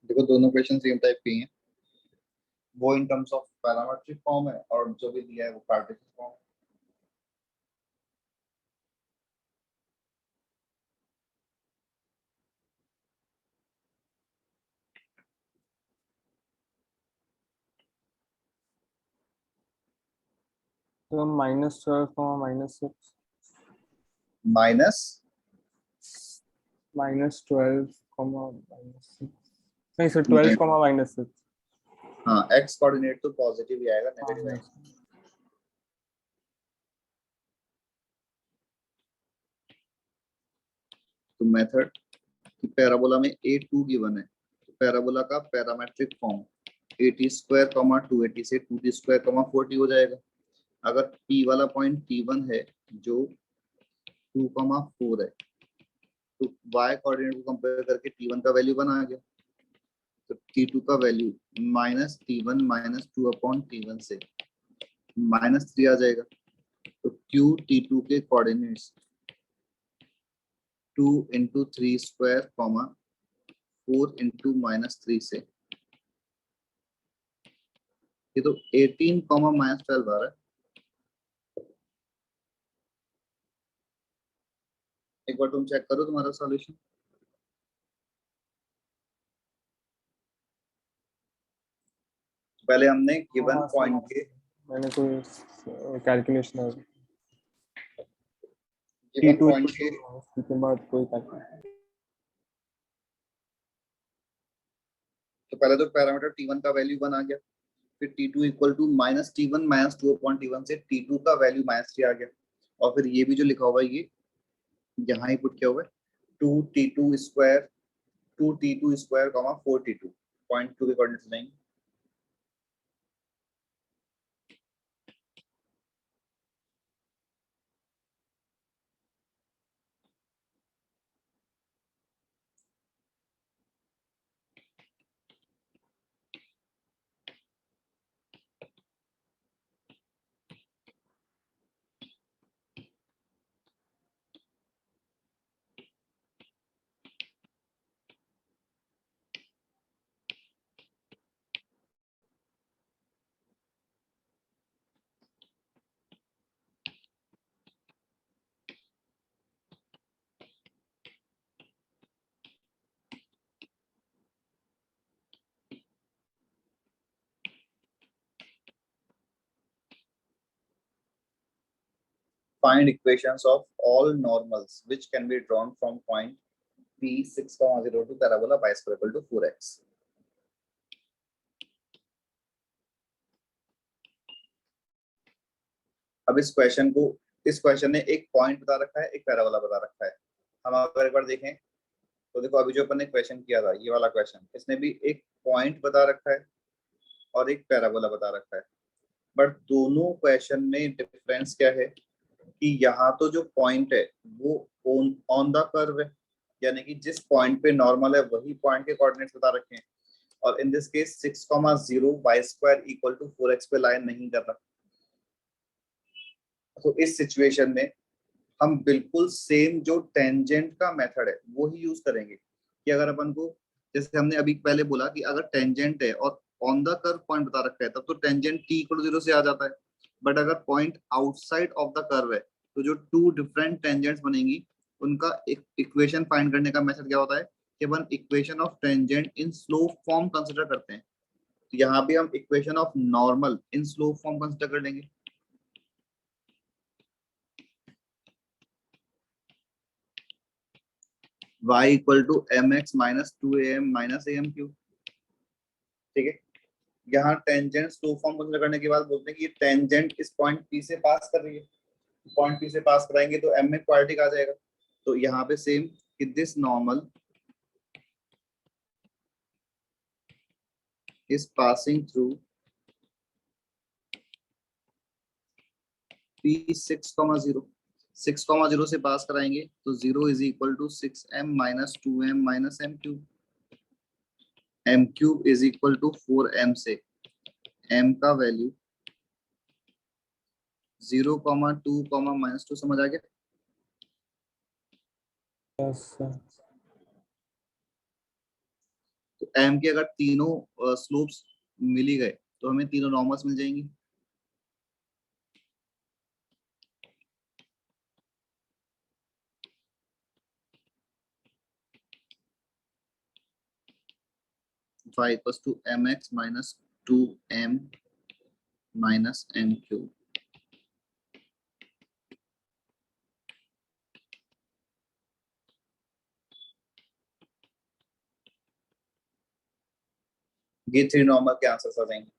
देखो दोनों क्वेश्चन सेम टाइप के हैं, वो in terms of parametric form है और जो भी दिया है वो कार्टेशियन फॉर्म. तो -12, -6, माइनस -12, -6, नहीं सर 12, -6. हाँ x कोऑर्डिनेट तो पॉजिटिव ही आएगा, नेगेटिव आएगा. तो मेथड कि पैराबोला में a2 गिवन है, तो पैराबोला का पैरामेट्रिक फॉर्म at स्क्वायर 280 से 2t स्क्वायर 40 हो जाएगा. अगर p वाला पॉइंट t1 है जो 2, 4 है तो y कोऑर्डिनेट को कंपेयर करके t1 का वैल्यू बना आ गया. तो t2 का वैल्यू -t1 -2 अपॉन t1 से -3 आ जाएगा। तो क्यू T2 के coordinates 2 into 3 square comma 4 into -3 से, ये तो 18 कॉमा -12 आ रहा है। एक बार तुम चेक करो तुम्हारा सॉल्यूशन। पहले हमने गिवन हाँ, पॉइंट के मैंने कोई कैलकुलेशन गिवन T2 पॉइंट के के बाद कोई कैलकुलेशन। तो पहले तो पैरामीटर T1 का वैल्यू 1 आ गया, फिर T2 equal to -T1 -2/T1 से T2 का वैल्यू -3 आ गया, और फिर ये भी जो लिखा हुआ है ये यहाँ ही पुट किया हुआ है 2T2 square 2T2 square comma 4T2 0.2 के कोऑर्डिनेट्स देंगे। Find equations of all normals which can be drawn from point P 6,0 to parabola y square equal to 4x. अब इस क्वेश्चन ने एक पॉइंट बता रखा है, एक पैराबोला बता रखा है। हम अगर एक बार देखें तो देखो, अभी जो अपन ने क्वेश्चन किया था ये वाला क्वेश्चन, इसने भी एक पॉइंट बता रखा है और एक पैराबोला बता रखा है, बट दोनों क्वेश्चन में डिफरेंस क्या है कि यहाँ तो जो पॉइंट है वो ऑन द कर्व है, यानी कि जिस पॉइंट पे नॉर्मल है वही पॉइंट के कोऑर्डिनेट्स बता रखे हैं, और in this case 6,0 y square equal to 4x पे लाइन नहीं कर रहा। तो इस सिचुएशन में हम बिल्कुल सेम जो टेंजेंट का मेथड है वो ही यूज करेंगे कि अगर अपन को, जैसे हमने अभी पहले बोला कि अगर टेंजेंट है और ऑन द कर्व पॉइंट बता रखा है तब तो टेंजेंट t इक्वल टू 0 से आ जाता है, बट अगर point outside of the curve है तो जो टू डिफरेंट टेंजेंट्स बनेंगी उनका एक इक्वेशन फाइंड करने का मेथड क्या होता है कि अपन equation of tangent in slope form consider करते हैं। तो यहाँ भी हम equation of normal in slope form consider कर लेंगे। y equal to mx minus 2am minus am cube. ठीक है, यहाँ टेंजेंट स्लोप फॉर्म कंसिडर करने के बाद बोलते हैं कि टेंजेंट इस पॉइंट P से पास कर रही है, पॉइंट P से पास कराएंगे तो m में क्वाड्रेटिक आ जाएगा। तो यहाँ पे सेम कि this normal is passing through P 6,0 6,0 से पास कराएंगे तो 0 is equal to 6m minus 2m minus m cube, m cube is equal to 4m से m का वैल्यू 0,2 -2 समझ आ गया। तो m के अगर तीनों स्लोप्स मिल ही गए तो हमें तीनों नॉर्मल्स मिल जाएंगी। y equals to mx minus 2m minus m cube. ये थ्री नॉर्मल के आंसर आ जाएंगे।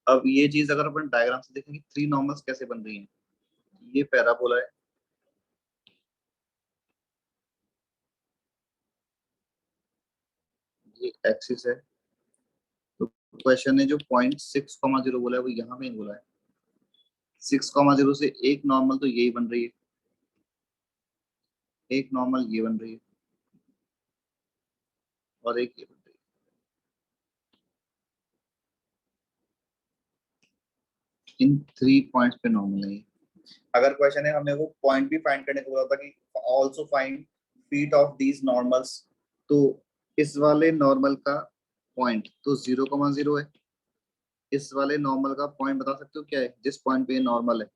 अब ये चीज अगर अपन डायग्राम से देखेंगे थ्री नॉर्मल्स कैसे बन रही हैं। ये पैराबोला है, ये एक्सिस है। तो क्वेश्चन ने जो पॉइंट 6,0 बोला है वो यहाँ पे बोला है। 6,0 से एक नॉर्मल तो यही बन रही है, एक नॉर्मल ये बन रही है और एक ये बन रही है। इन 3 पॉइंट्स पे नॉर्मल है। अगर क्वेश्चन है हमें वो पॉइंट भी फाइंड करने को बोला था कि also find feet of these normals, तो इस वाले नॉर्मल का पॉइंट तो 0,0 है। इस वाले नॉर्मल का पॉइंट बता सकते हो क्या है जिस पॉइंट पे ये नॉर्मल है?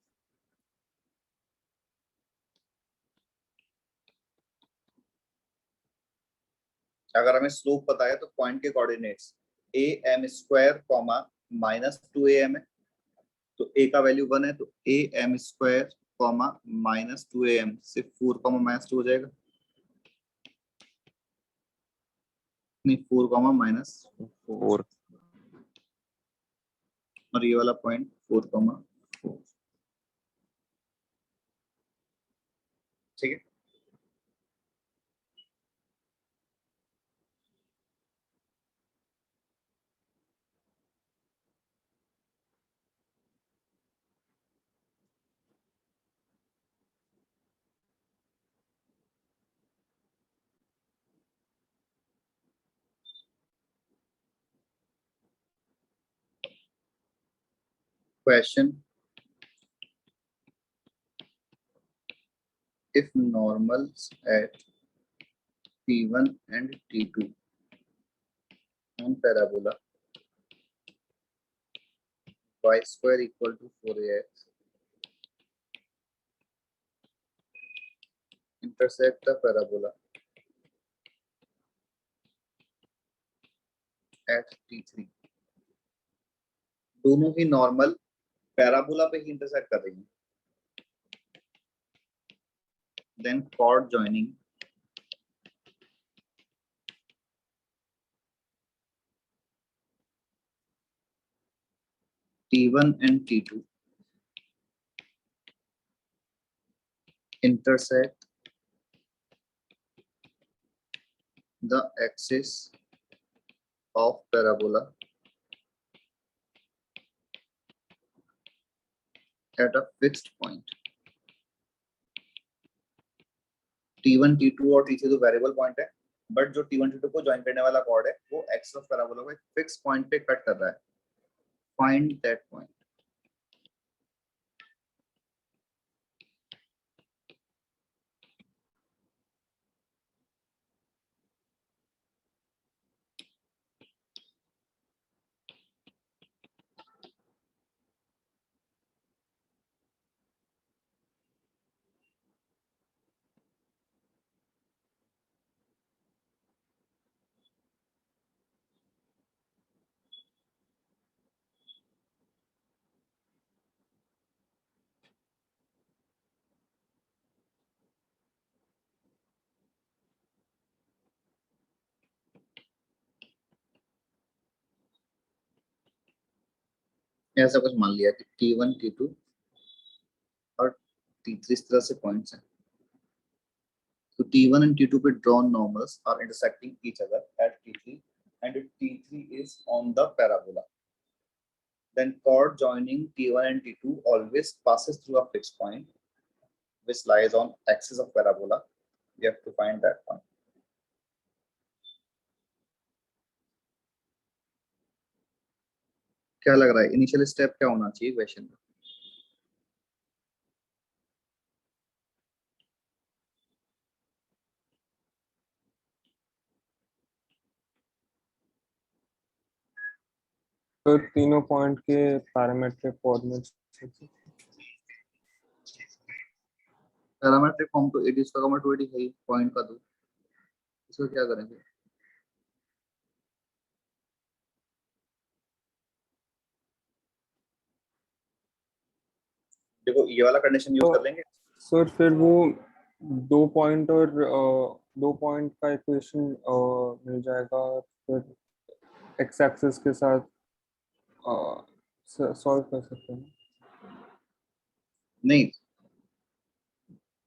अगर हमें स्लोप पता है तो पॉइंट के कोऑर्डिनेट्स am² -2am है, तो a का वैल्यू 1 है, तो am² -2am से 4, -2 हो जाएगा। नहीं, 4, फोर। और ये वाला पॉइंट 4, 4। ठीक है। Question: if normals at T1 and T2 on parabola y² equal to 4ax intersect the parabola at T3, दोनों ही नॉर्मल पैराबोला पे ही इंटरसेक्ट कर रही हैं, then chord joining T1 and T2 intersect the axis of parabola at a fixed point. T1, T2 और T3 तो variable point है, but जो T1, T2 को ज्वाइन करने वाला कॉर्ड है वो एक्सिस ऑफ पैराबोला को एक फिक्स पॉइंट पे कट कर रहा है। Find that point. ऐसा कुछ मान लिया कि T1, T2 और T3 इस तरह से पॉइंट्स हैं, तो T1 and T2 पे drawn normals are intersecting each other at T3 and T3 is on the parabola. Then chord joining T1 and T2 always passes through a fixed point which lies on axis of parabola. You have to find that point. क्या लग रहा है initial step क्या होना चाहिए question में? तो तीनों पॉइंट के पैरामेट्रिक कोऑर्डिनेट्स। पैरामेट्रिक फॉर्म तो 80 का 280 है पॉइंट का, दो इसको क्या करेंगे? देखो ये वाला कंडीशन यूज कर लेंगे सर फिर वो दो पॉइंट और दो पॉइंट का इक्वेशन मिल जाएगा, फिर एक्स एक्सिस के साथ सॉल्व कर सकते हैं। नहीं,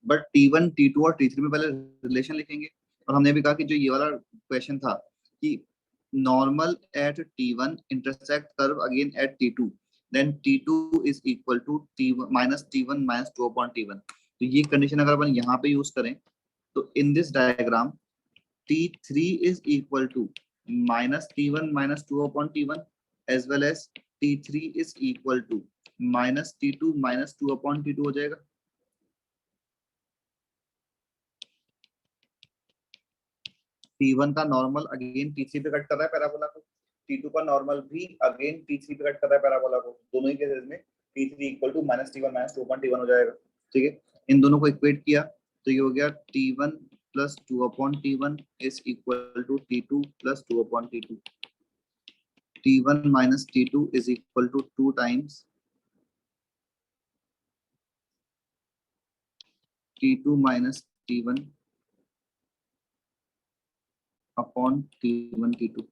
बट T1, T2 और T3 में पहले रिलेशन लिखेंगे। और हमने भी कहा कि जो ये वाला क्वेश्चन था कि normal at T1 intersect curve again at T2, then T2 is equal to T1 -2 upon T1। तो ये कंडीशन अगर अपन यहाँ पे यूज करें तो in this diagram T3 is equal to -T1 -2 upon T1 as well as T3 is equal to minus T2 minus 2/T2 हो जाएगा। T1 का नॉर्मल अगेन T3 पे कट कर रहा है पैराबोला को, T2 का नॉर्मल भी अगेन T3 पे कट कर रहा है पैराबोला को। दोनों ही केसेस में T3 equal to minus T1 minus 2/T1 हो जाएगा। ठीक है, इन दोनों को इक्वेट किया तो ये हो गया T1 plus 2/T1 is equal to T2 plus 2/T2। T1 minus T2 is equal to 2 times T2 minus T1 upon T1 T2।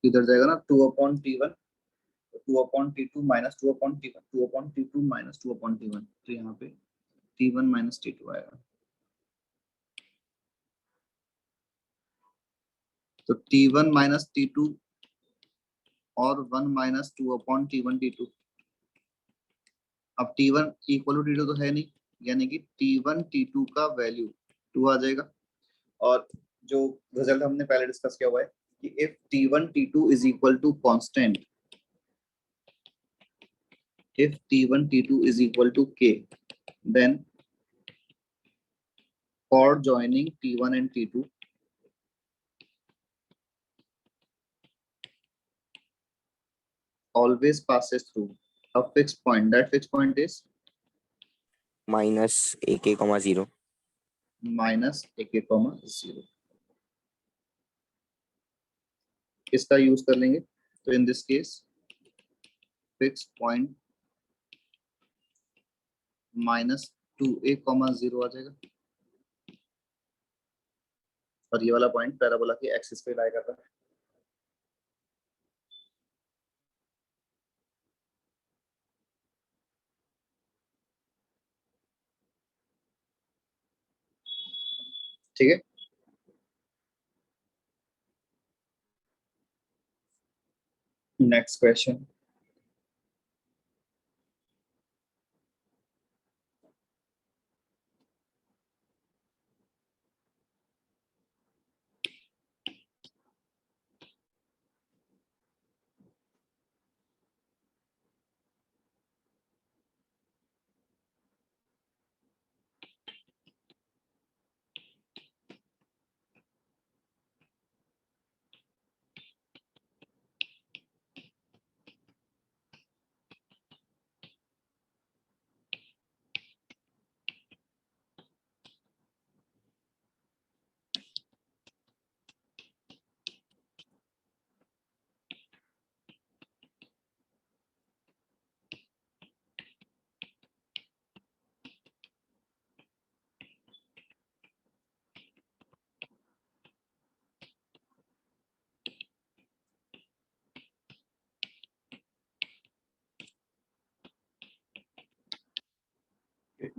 इधर जाएगा ना 2/T1, 2/T2 minus 2/T1, 2/T2 minus 2/T1, तो यहाँ पे T1 माइनस T2 आएगा। तो T1 minus T2 और 1 minus 2/T1 T2। अब T1 इक्वल टू T2 तो है नहीं, यानी कि T1 T2 का वैल्यू 2 आ जाएगा। और जो रिजल्ट हमने पहले डिस्कस किया हुआ है कि if T1 T2 is equal to constant, if T1 T2 is equal to K, then for joining T1 and T2, always passes through a fixed point. That fixed point is minus AK,0 minus AK,0। इसका use कर लेंगे तो in this case fix point minus 2A,0 आ जाएगा, और ये वाला point parabola की axis पे लाई करता है। ठीक है, next question.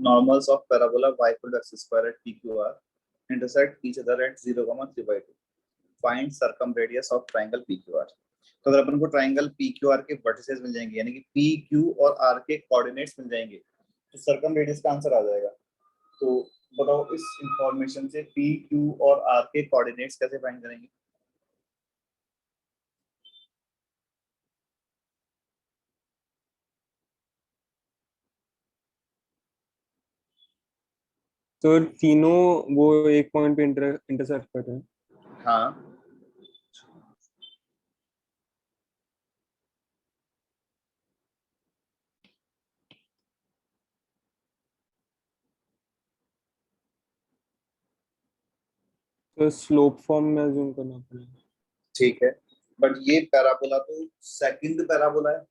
Normals of parabola y equal to x square at PQR intersect each other at 0,3/2. Find circumradius of triangle PQR। तो अगर अपन को ट्राइंगल PQR के वर्टिसेस मिल जाएंगे, यानी कि PQ और R के कोऑर्डिनेट्स मिल जाएंगे, तो सर्कमरेडियस का आंसर आ जाएगा। तो बताओ इस इंफॉर्मेशन से PQ और R के कोऑर्डिनेट्स कैसे फाइंड करेंगे? तो तीनों वो एक पॉइंट पे इंटरसेक्ट कर रहे हैं। हाँ, तो स्लोप फॉर्म में अज्यूम करना पड़ेगा। ठीक है, बट ये पैराबोला तो सेकंड पैराबोला है,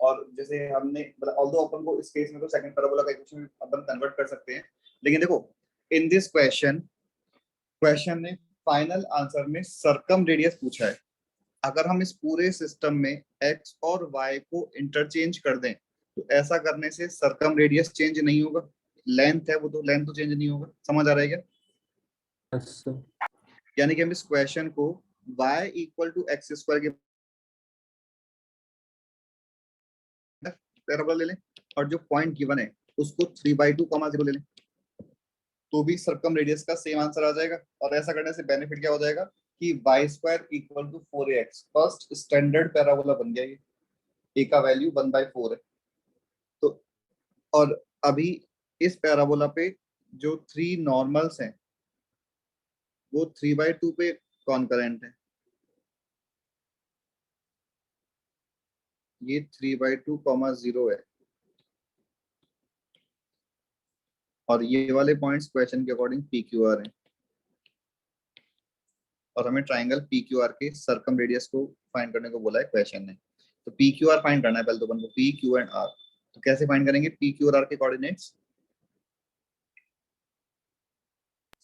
और जैसे हमने मतलब ऑल्दो अपन को इस केस में तो सेकंड पैराबोला का इक्वेशन अपन कन्वर्ट कर सकते हैं, लेकिन देखो इन दिस क्वेश्चन ने फाइनल आंसर में सर्कम रेडियस पूछा है। अगर हम इस पूरे सिस्टम में x और y को इंटरचेंज कर दें तो ऐसा करने से सर्कम रेडियस चेंज नहीं होगा, लेंथ है वो तो लेंथ तो चेंज नहीं होगा। समझ आ रहा है क्या? अच्छा, यानी कि हम इस क्वेश्चन को y equal to x square के पैराबोला ले लें, और जो पॉइंट गिवन है उसको 3/2, 0 ले लें। तो भी सर्कम रेडियस का सेम आंसर आ जाएगा। और ऐसा करने से बेनिफिट क्या हो जाएगा कि y square equal to 4ax first standard parabola बन गया। ये ए का वैल्यू 1/4 है। तो और अभी इस पैराबोला पे जो 3 नॉर्मल्स हैं वो 3/2 पे कॉन्करेंट है। ये 3/2, 0 है। और ये वाले पॉइंट्स क्वेश्चन के अकॉर्डिंग पी क्यू आर हैं। और हमें ट्राइंगल पी क्यू आर के सर्कम रेडियस को फाइंड करने को बोला है क्वेश्चन ने। तो पी क्यू आर फाइंड करना है पहले तो अपन को, पी क्यू एंड आर। तो कैसे फाइंड करेंगे पी क्यू और आर के कोऑर्डिनेट्स?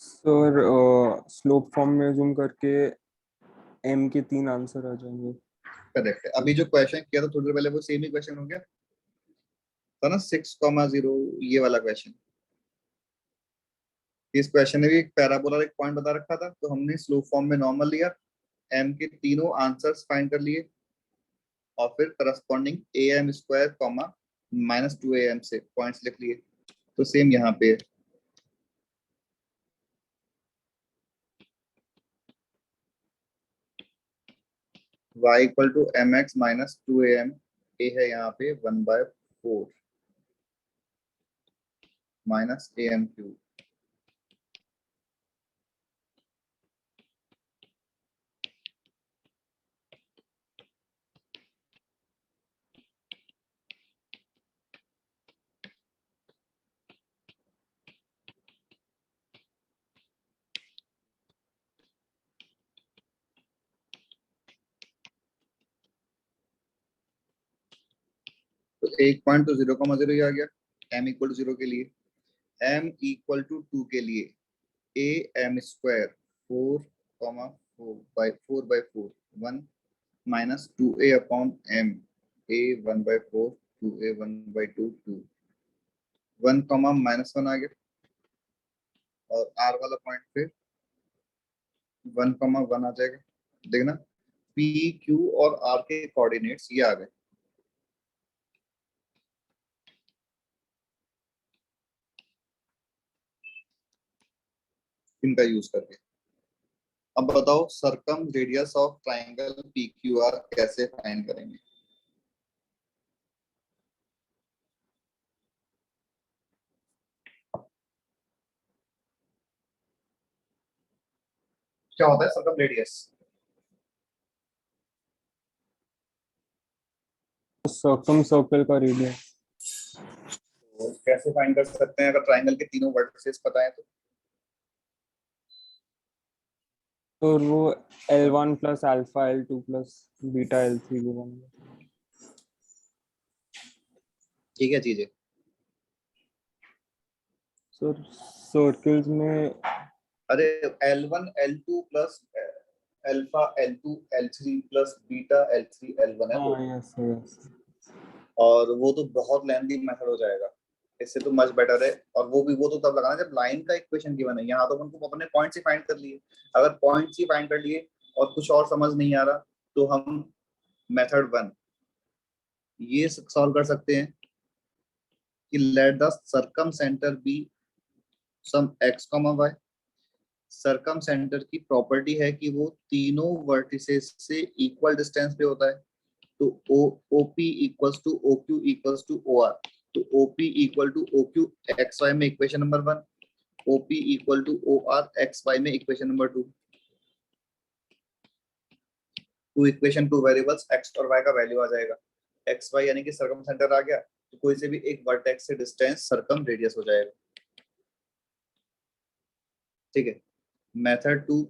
सर स्लोप फॉर्म में जूम करके m के 3 आंसर आ जाएंगे। करेक्ट है। अभी जो क्वेश्चन किया था थोड़ी देर पहले वो सेम ही क्वेश्चन हो गया था ना, 6,0 ये वाला क्वेश्चन। इस क्वेश्चन में भी एक पैराबोला एक पॉइंट बता रखा था, तो हमने स्लोप फॉर्म में नॉर्मल लिया, एम के तीनों आंसर्स फाइंड कर लिए और फिर corresponding a m square comma -2am से पॉइंट्स लिख लिए। तो सेम यहाँ पे है। y equal to mx -2am, a है यहाँ पे 1/4 -am3। तो एक पॉइंट तो 0,0 ही आ गया m इक्वल टू 0 के लिए। m इक्वल टू 2 के लिए a m square 4,4/4 1 -2a upon m, a 1/4 2a 1/2 2 1, -1 आ गया। और r वाला पॉइंट फिर 1,1 आ जाएगा। देखना p q और r के कोऑर्डिनेट्स ये आ गए। इनका यूज करके अब बताओ circum radius of triangle P Q R कैसे फाइंड करेंगे? क्या होता है सर्कम रेडियस? सर्कम सर्कल का रेडियस। तो कैसे फाइंड कर सकते हैं अगर ट्राइंगल के तीनों वर्टिसेस पता है तो? और वो L1 plus alpha L2 plus beta L3 भी बनेगा। ठीक है चीजें। सर सर्कल्स में अरे L1 L2 plus alpha L2 L3 plus beta L3 L1 है हाँ वो। Yes yes. और वो तो बहुत लेंथी मेथड हो जाएगा, इससे तो मच बेटर है। और वो तो तब लगाना जब लाइन का इक्वेशन गिवन है। यहाँ तो हमको अपने पॉइंट्स ही फाइंड कर लिए। अगर पॉइंट्स ही फाइंड कर लिए और कुछ और समझ नहीं आ रहा तो हम मेथड 1 ये सॉल्व कर सकते हैं कि let the circumcentre be some x, y। Circumcentre की प्रॉपर्टी है कि वो तीनों वर्टिसेस से इक्वल डिस्टेंस पे होता है। तो OP equals to OQ equals to OR। तो OP equal to OQ XY में equation number 1, OP equal to OR XY में equation number 2। Two equation two variables x और y का वैल्यू आ जाएगा। XY यानी कि सर्कम सेंटर आ गया, तो कोई से भी एक वर्टेक्स से डिस्टेंस सर्कम रेडियस हो जाएगा। ठीक है। मेथड 2,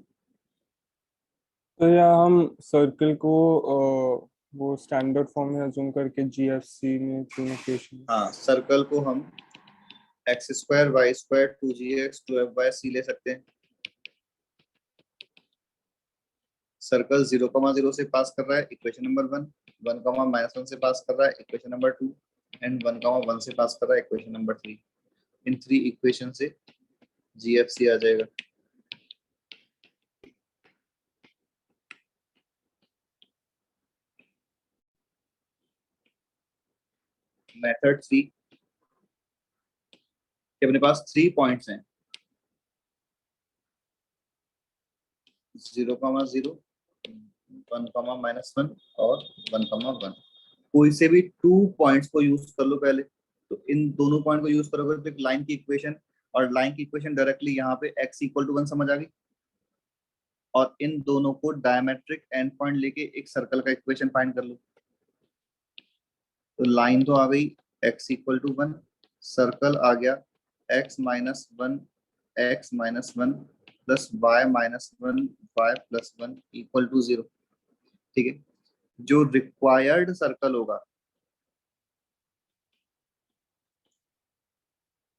तो या हम सर्कल को वो स्टैंडर्ड फॉर्म में अज्यूम करके GFC में तीन इक्वेशन। हाँ सर्कल को हम x² y² 2gx 2fy ले सकते हैं। सर्कल 0,0 से पास कर रहा है इक्वेशन नंबर 1, 1, -1 से पास कर रहा है इक्वेशन नंबर 2 एंड 1,1 से पास कर रहा है इक्वेशन नंबर 3। इन 3 इक्वेशन से GFC आ जाएगा। मेथड 3 कि अपने पास 3 पॉइंट्स हैं 0,0 1,-1 और 1,1। कोई से भी 2 पॉइंट्स को यूज कर लो पहले। तो इन दोनों पॉइंट को यूज करोगे तो एक लाइन की इक्वेशन, और लाइन की इक्वेशन डायरेक्टली यहाँ पे x इक्वल टू 1 समझ आ गई। और इन दोनों को डायमेट्रिक एंड पॉइंट लेके एक सर्कल का इक्वेशन फाइंड कर लो। तो लाइन तो आ गई x इक्वल टू 1, सर्कल आ गया x-1 x-1 plus y-1 y+1 equal to 0। ठीक है, जो रिक्वायर्ड सर्कल होगा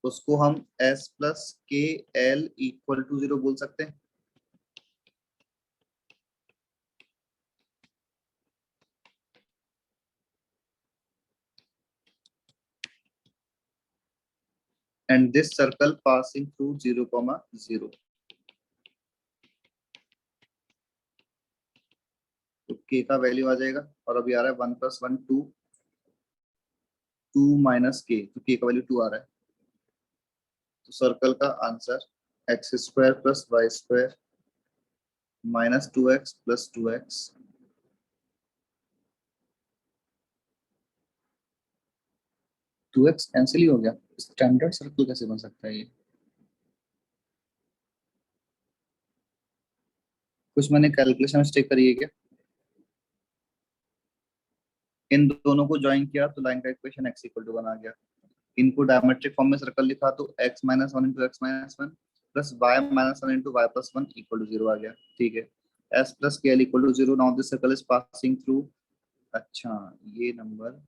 उसको हम s plus k l equal to 0 बोल सकते हैं। and this circle passing through 0,0। तो k का वैल्यू आ जाएगा, और अभी आ रहा है 1+1 2, 2 माइनस k, तो k का वैल्यू 2 आ रहा है। तो सर्कल का answer x² plus y² minus 2x plus 2x। Two x cancel ही हो गया। स्टैंडर्ड सर्कल कैसे बन सकता है ये? कुछ मैंने कैलकुलेशन मिस्टेक करी है क्या? इन दोनों को ज्वाइन किया तो लाइन का इक्वेशन x इक्वल टू 1 आ गया। इनको डायमेट्रिक फॉर्म में सर्कल लिखा तो x-1 into x-1 plus y-1 into y+1 equal to 0 आ गया। ठीक है, s plus k l equal to 0। Now this circle is passing through. अच्छा, ये नंबर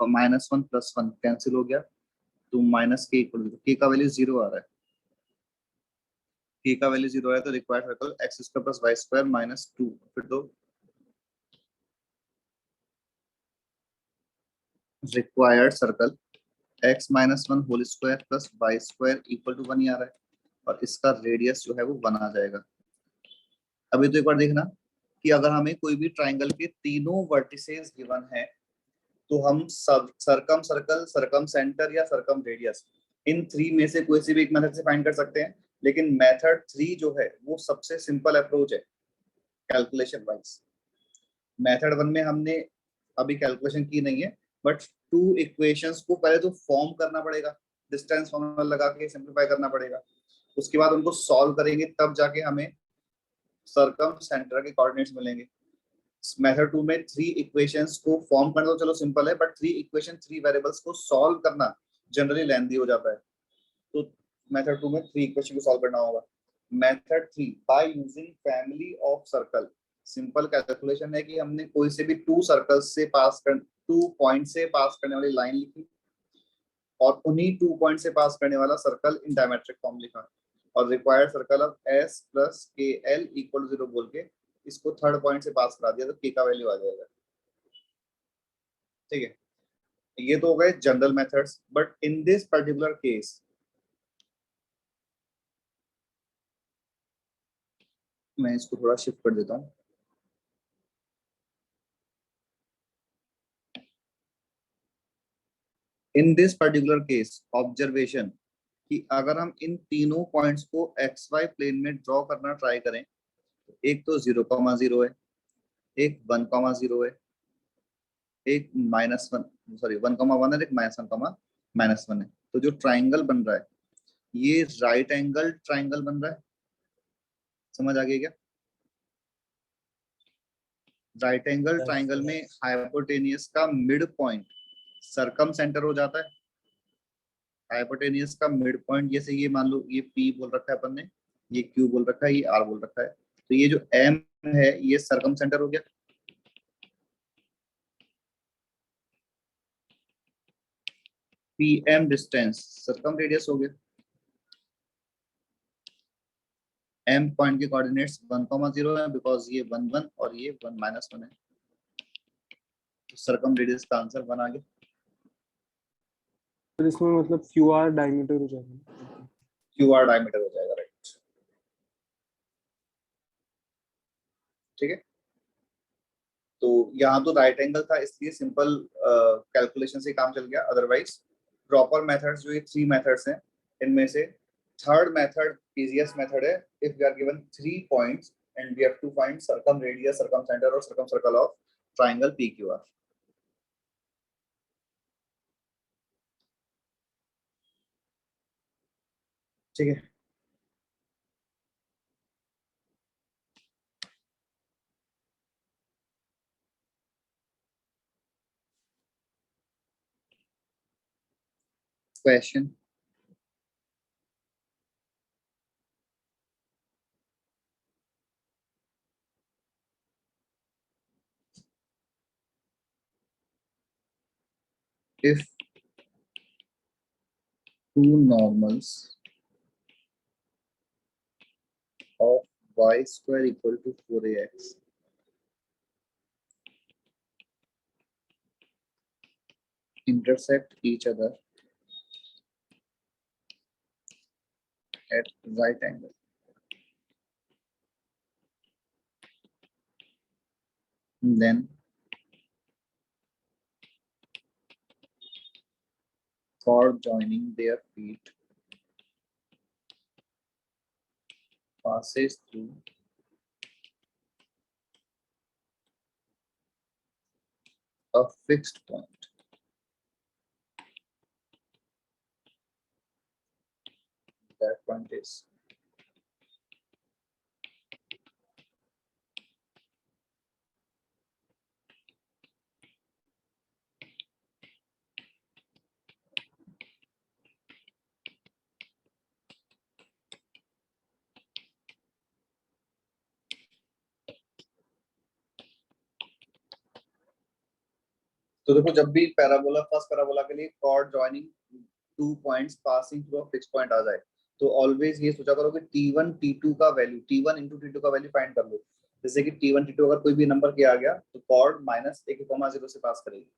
-1 + 1 कैंसिल हो गया, तो माइनस के इक्वल टू के का वैल्यू 0 आ रहा है। के का वैल्यू 0 है तो required circle x² plus y² minus 2। फिर तो required circle x-1 whole square plus y² equal to 1 ही आ रहा है, और इसका रेडियस जो है वो 1 आ जाएगा। अभी तो एक बार देखना कि अगर हमें कोई भी ट्राइंगल के तीनों वर्टिसेस गिवन है तो हम सब सरकम सर्कल, सरकम सेंटर या सरकम रेडियस, इन 3 में से कोई सी भी एक मेथड से फाइंड कर सकते हैं। लेकिन मेथड 3 जो है वो सबसे सिंपल अप्रोच है कैलकुलेशन वाइज। मेथड 1 में हमने अभी कैलकुलेशन की नहीं है, बट 2 इक्वेशंस को पहले तो फॉर्म करना पड़ेगा, डिस्टेंस फॉर्मूला लगा के सिंपलीफाई करना पड़ेगा। उसके बाद उनको सॉल्व करेंगे, तब जाके हमें सर्कम सेंटर के कोऑर्डिनेट्स मिलेंगे। मेथड 2 में 3 इक्वेशंस को फॉर्म करना तो चलो सिंपल है, बट 3 इक्वेशन 3 वेरिएबल्स को सॉल्व करना जनरली लेंथी हो जाता है। तो मेथड 2 में 3 इक्वेशन को सॉल्व करना होगा। Method 3 by using family of circle, simple calculation है कि हमने कोई से भी 2 सर्कल्स से पास कर 2 पॉइंट से पास करने वाली लाइन लिखी, और उन्हीं 2 पॉइंट से पास करने वाला सर्कल इन डायमेट्रिक फॉर्म लिखा, और required circle of s plus k l equal 0 बोल के इसको थर्ड पॉइंट से पास करा दिया, तो k का वैल्यू आ जाएगा। ठीक है, ये तो हो गए general methods, but in this particular case मैं इसको थोड़ा शिफ्ट कर देता हूँ। In this particular case observation कि अगर हम इन तीनों पॉइंट्स को xy प्लेन में ड्रॉ करना ट्राई करें, तो एक तो 0,0 है, एक 1,0 है, एक -1, सॉरी 1,1 है, एक -1 है। तो जो ट्राइंगल बन रहा है ये राइट एंगल ट्राइंगल बन रहा है। समझ आ गया क्या? राइट एंगल ट्राइंगल में हाइपोटेनियस का मिड पॉइंट सरकम सेंटर हो जाता है। हाइपोटेनियस का मिड पॉइंट, जैसे ये मान लो ये P बोल रखा है अपन ने, ये Q बोल रखा है, ये R बोल रखा है, तो ये जो M है ये सरकम सेंटर हो गया। PM डिस्टेंस सरकम रेडियस हो गया। M पॉइंट के कोऑर्डिनेट्स 1,0 है, बिकॉज ये 1,1 और ये 1 - 1 है, तो सरकम रेडियस का आंसर 1 आ गया। तो इसमें मतलब QR डायमीटर हो जाएगा। QR डायमीटर हो जाएगा, राइट। ठीक है, तो यहाँ तो राइट एंगल था इसलिए सिंपल कैलकुलेशन से काम चल गया। अदरवाइज प्रॉपर मेथड्स जो ये 3 मेथड्स हैं, इनमें से थर्ड मेथड easiest method है, if we are given 3 points and we have to find circumradius, circumcenter और circumcircle of triangle PQR. ठीक है, question if two normals of y square equal to 4ax intersect each other at right angle, then chord joining their feet passes through a fixed point. That point is तो देखो जब भी parabola first parabola के लिए chord joining two points passing through a fix point आ जाए तो always ये सोचा करो कि T1 T2 का वैल्यू T1 इंटू T2 का वैल्यू फाइंड कर लो। जैसे कि T1 T2 अगर कोई भी नंबर के आ गया तो कॉर्ड -1,0 से पास करेगी।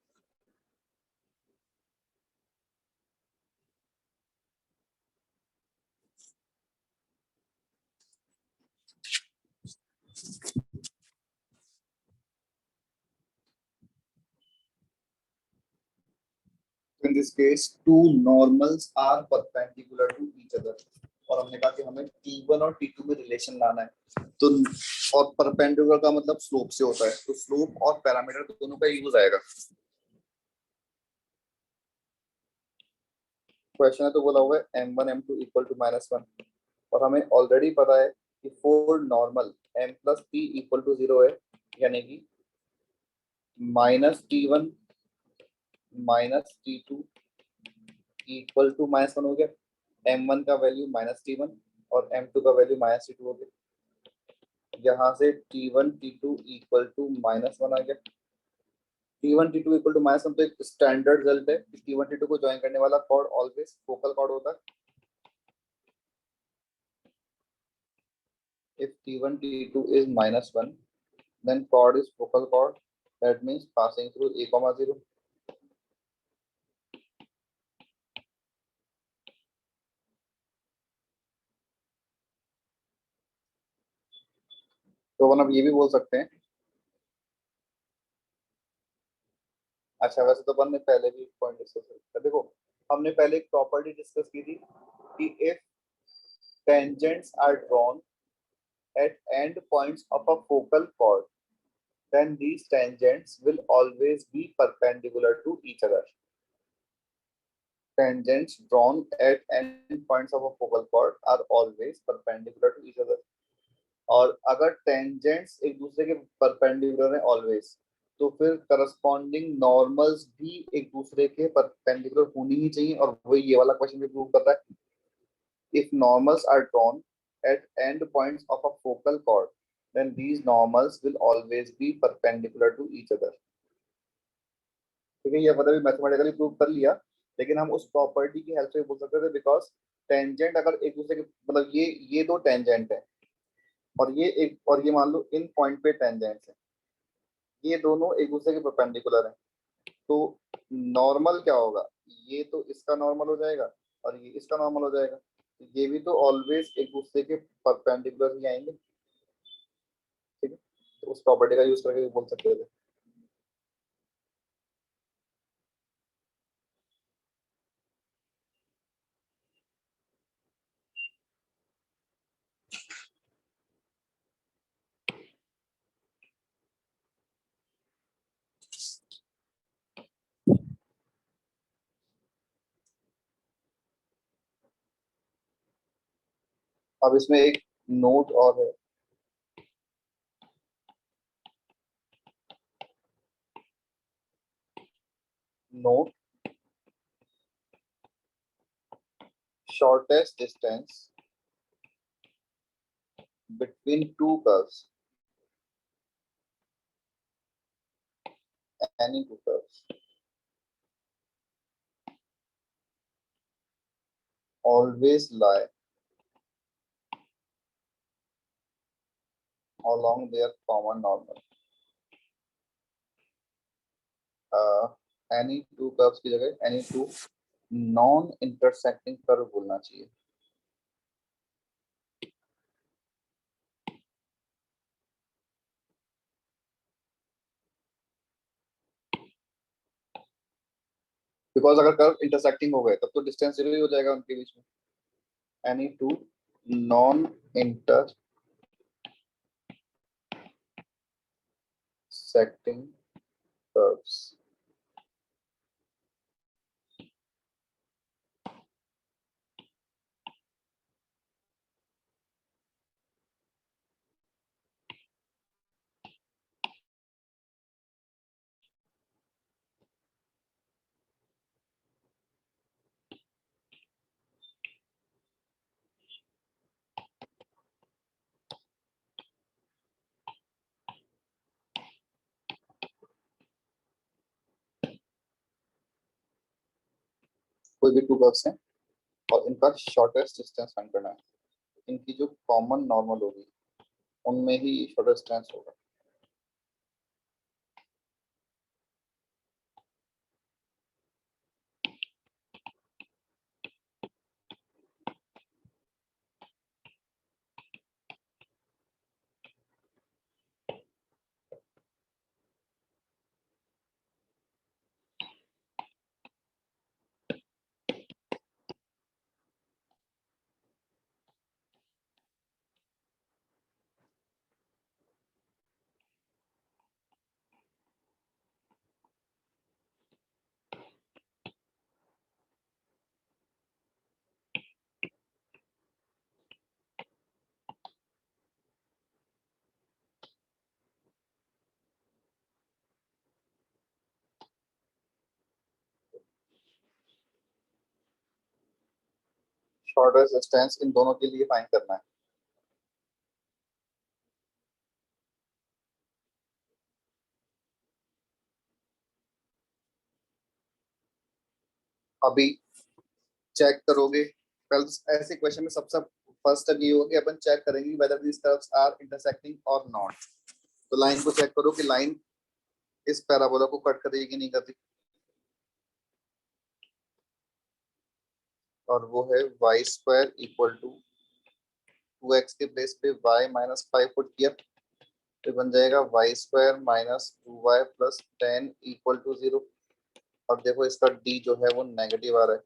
In this case two normals are perpendicular to each other और हमने कहा कि हमें T1 और T2 में रिलेशन लाना है तो और परपेंडिकुलर का मतलब स्लोप से होता है तो स्लोप और पैरामीटर दोनों का यूज आएगा। क्वेश्चन है तो बोला हुआ है m1 m2 इक्वल टू -1 और हमें ऑलरेडी पता है कि for normal m plus p equal to 0 है यानी कि -T1 -T2 इक्वल टू -1 हो गया। m1 का वैल्यू -T1 और m2 का वैल्यू -T2 हो गया। यहाँ से T1 T2 इक्वल टू -1 आ गया। T1 T2 इक्वल टू -1 तो एक स्टैंडर्ड रिजल्ट है कि T1 T2 को ज्वाइन करने वाला कॉर्ड ऑलवेज फोकल कॉर्ड होता है। If T1 T2 is -1 then chord is focal chord, that means passing through a comma 0. तो अपन अब ये भी बोल सकते हैं, अच्छा वैसे तो अपन ने पहले भी पॉइंट डिस्कस किया, देखो हमने पहले एक प्रॉपर्टी डिस्कस की थी कि if tangents are drawn at end points of a focal chord then these tangents will always be perpendicular to each other. Tangents drawn at end points of a focal chord are always perpendicular to each other. और अगर tangents एक दूसरे के perpendicular है always तो फिर corresponding normals भी एक दूसरे के परपेंडिकुलर होनी ही चाहिए और वही ये वाला क्वेश्चन भी प्रूव करता है। If normals are drawn at end points of a focal chord then these normals will always be perpendicular to each other. ठीक है, ये मतलब मैथमेटिकली प्रूव कर लिया लेकिन हम उस प्रॉपर्टी की हेल्प से बोल सकते थे बिकॉज टेंजेंट अगर एक दूसरे के मतलब ये दो टेंजेंट है और ये एक और ये मान लो इन पॉइंट पे टेंजेंट्स है, ये दोनों एक दूसरे के परपेंडिकुलर है तो नॉर्मल क्या होगा, ये तो इसका नॉर्मल हो जाएगा और ये इसका नॉर्मल हो जाएगा, ये भी तो ऑलवेज एक दूसरे के परपेंडिकुलर ही आएंगे। ठीक है, तो उस प्रॉपर्टी का यूज करके बोल सकते थे। अब इसमें एक नोट और है, note shortest distance between two curves, any two curves, always lie along their common normal. Any two curves की जगह any two non intersecting curve बोलना चाहिए. बिकॉज अगर कर्व इंटरसेक्टिंग हो गए तब तो डिस्टेंस जीरो ही हो जाएगा उनके बीच में. Any two non intersecting curves. कोई भी टू कर्व्स हैं और इनका शॉर्टेस्ट डिस्टेंस फाइंड करना है. इनकी जो कॉमन नॉर्मल होगी उनमें ही शॉर्टेस्ट डिस्टेंस होगा. शॉर्टेस्ट डिस्टेंस इन दोनों के लिए फाइंड करना है. अभी चेक करोगे कल ऐसे क्वेश्चन में सबसे फर्स्ट स्टेप ये होगा कि अपन चेक करेंगे whether these curves are intersecting और नॉट. तो लाइन को चेक करो कि लाइन इस पैराबोला को कट करेगी कि नहीं करती. और वो है Y square equal to 2x के प्लेस पे y माइनस 5 पुट किया तो बन जाएगा y square minus 2y plus 10 equal to 0. और देखो इसका d जो है वो नेगेटिव आ रहा है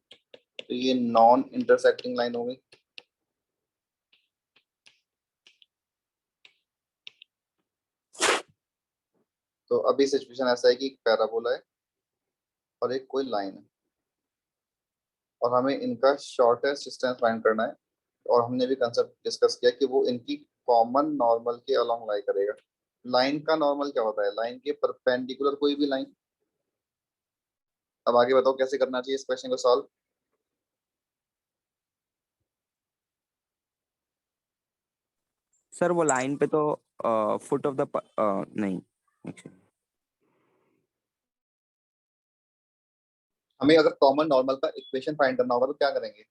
तो ये नॉन इंटरसेक्टिंग लाइन होगी. तो अभी सिचुएशन ऐसा है कि एक पैराबोला है और एक कोई लाइन है और हमें इनका शॉर्टेस्ट डिस्टेंस फाइंड करना है. और हमने भी कंसेप्ट डिस्कस किया कि वो इनकी कॉमन नॉर्मल के अलोंग लाई करेगा. लाइन का नॉर्मल क्या होता है? लाइन के परपेंडिकुलर कोई भी लाइन. अब आगे बताओ कैसे करना चाहिए इस क्वेश्चन को सॉल्व. सर वो लाइन पे तो फुट ऑफ द नहीं actually, हमें अगर कॉमन नॉर्मल का इक्वेशन फाइंड करना होगा तो क्या करेंगे.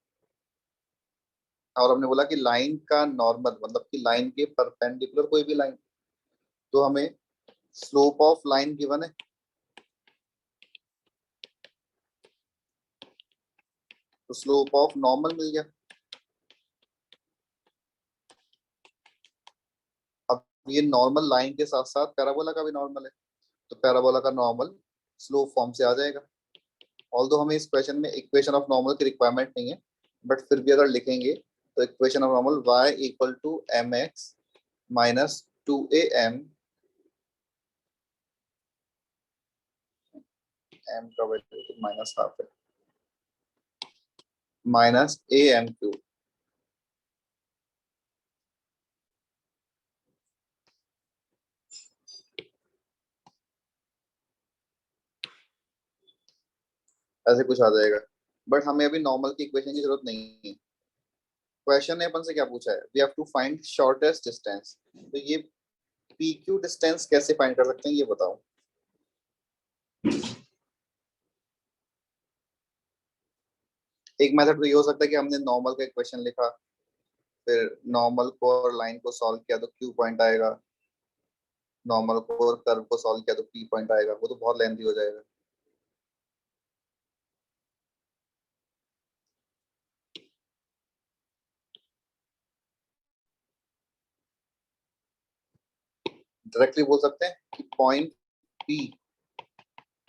और हमने बोला कि लाइन का नॉर्मल मतलब कि लाइन के परपेंडिकुलर कोई भी लाइन. तो हमें स्लोप ऑफ लाइन गिवन है तो स्लोप ऑफ नॉर्मल मिल गया. अब ये नॉर्मल लाइन के साथ साथ पैराबोला का भी नॉर्मल है तो पैराबोला का नॉर्मल स्लोप फॉर्म से आ जाएगा. ऑल्दो हमें इस क्वेश्चन में इक्वेशन ऑफ नॉर्मल की रिक्वायरमेंट नहीं है बट फिर भी अगर लिखेंगे तो equation of normal y equal to m x minus 2am m का वैल्यू माइनस हाफ है माइनस am क्यूब ऐसे कुछ आ जाएगा। बट हमें अभी नॉर्मल की इक्वेशन की जरूरत नहीं है। क्वेश्चन ने अपन से क्या पूछा है, we have to find shortest distance. तो ये पी क्यू डिस्टेंस कैसे फाइंड कर सकते हैं ये बताओ। एक मेथड तो ये हो सकता है कि हमने नॉर्मल का इक्वेशन लिखा, फिर नॉर्मल को और लाइन को सॉल्व किया तो क्यू पॉइंट आएगा, नॉर्मल को और कर्व को सॉल्व किया तो पी पॉइंट आएगा, वो तो बहुत लेंथी हो जाएगा। डायरेक्टली बोल सकते हैं कि point P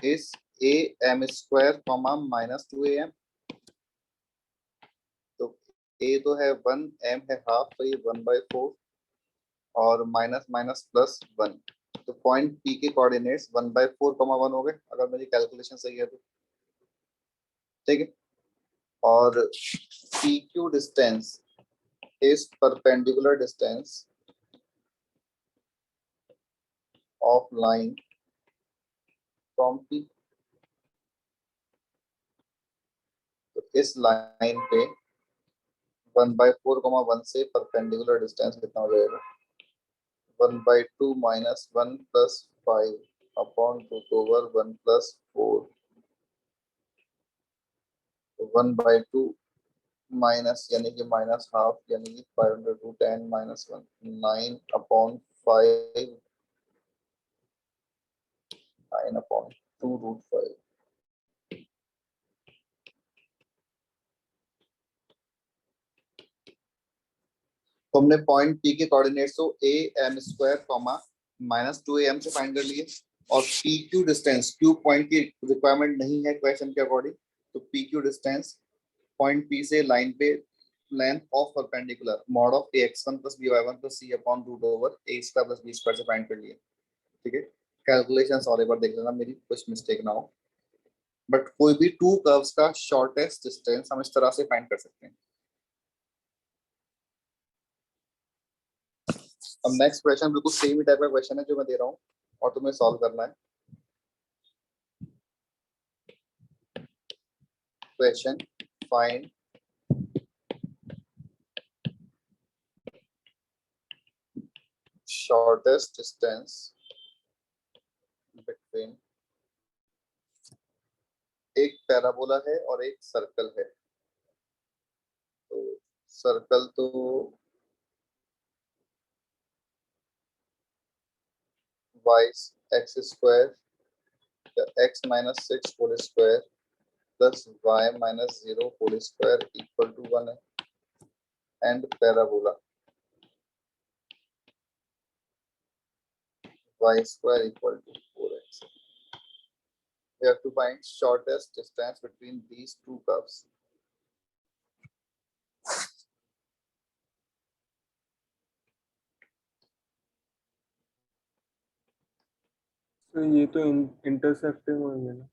is a m square comma minus two a m. तो ए तो है 1, एम है हाफ, तो ये 1/4 और माइनस माइनस प्लस 1। तो पॉइंट पी के कोऑर्डिनेट्स 1/4, 1 हो गए अगर मेरी कैलकुलेशन सही है तो। ठीक है। और P Q distance is perpendicular distance of line from P. तो इस लाइन पे 1/4, 1 से परपेंडिकुलर डिस्टेंस कितना हो जाएगा, 1/2 minus 1 plus 5 upon root over 1 plus 4। 1/2 minus यानी कि माइनस हाफ यानी कि 5/10 माइनस 1, 9/5, 9/2 √5। तो हमने पॉइंट पी के कोऑर्डिनेट्स को a m square comma minus 2am से फाइंड कर लिए। और P Q distance, Q point की रिक्वायरमेंट नहीं है क्वेश्चन के अकॉर्डिंग, तो P Q distance point P से लाइन पे length of perpendicular mod of ax1 plus by1 plus c upon root over a square plus b square से find कर लिए। ठीक है। कैलकुलेशंस और एक बार देख लेना, मेरी कुछ मिस्टेक ना हो। बट कोई भी टू कर्व्स का शॉर्टेस्ट डिस्टेंस हम इस तरह से फाइंड कर सकते हैं। अब नेक्स्ट क्वेश्चन बिल्कुल सेम ही टाइप का क्वेश्चन है जो मैं दे रहा हूँ और तुम्हें सॉल्व करना है। Question, find shortest distance between, एक पैराबोला है और एक सर्कल है। तो सर्कल तो y x स्क्वायर या x minus 6 whole square plus y minus 0 whole square equal to 1 है। And parabola y square equal to 4x. We have to find shortest distance between these two curves. तो ये तो intersecting होंगे ना।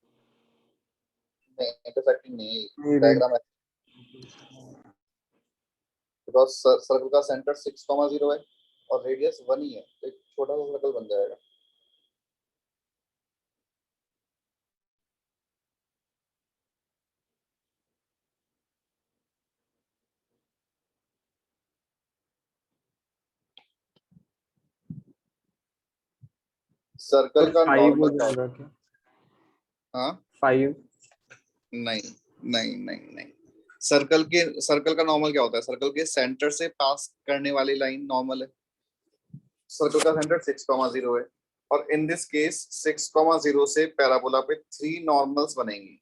नहीं, intersecting नहीं, ये डायग्राम है। बिकॉज सर्कल का सेंटर 6,0 है और रेडियस 1 ही है, तो एक छोटा सा सर्कल बन जाएगा। सर्कल का 5 हो नॉर्मल का, जाएगा क्या? हाँ 5। नहीं नहीं नहीं नहीं, सर्कल का नॉर्मल क्या होता है, सर्कल के सेंटर से पास करने वाली लाइन नॉर्मल है। सर्कल का सेंटर 6,0 है और इन दिस केस 6,0 से पैराबोला पे 3 नॉर्मल्स बनेंगी।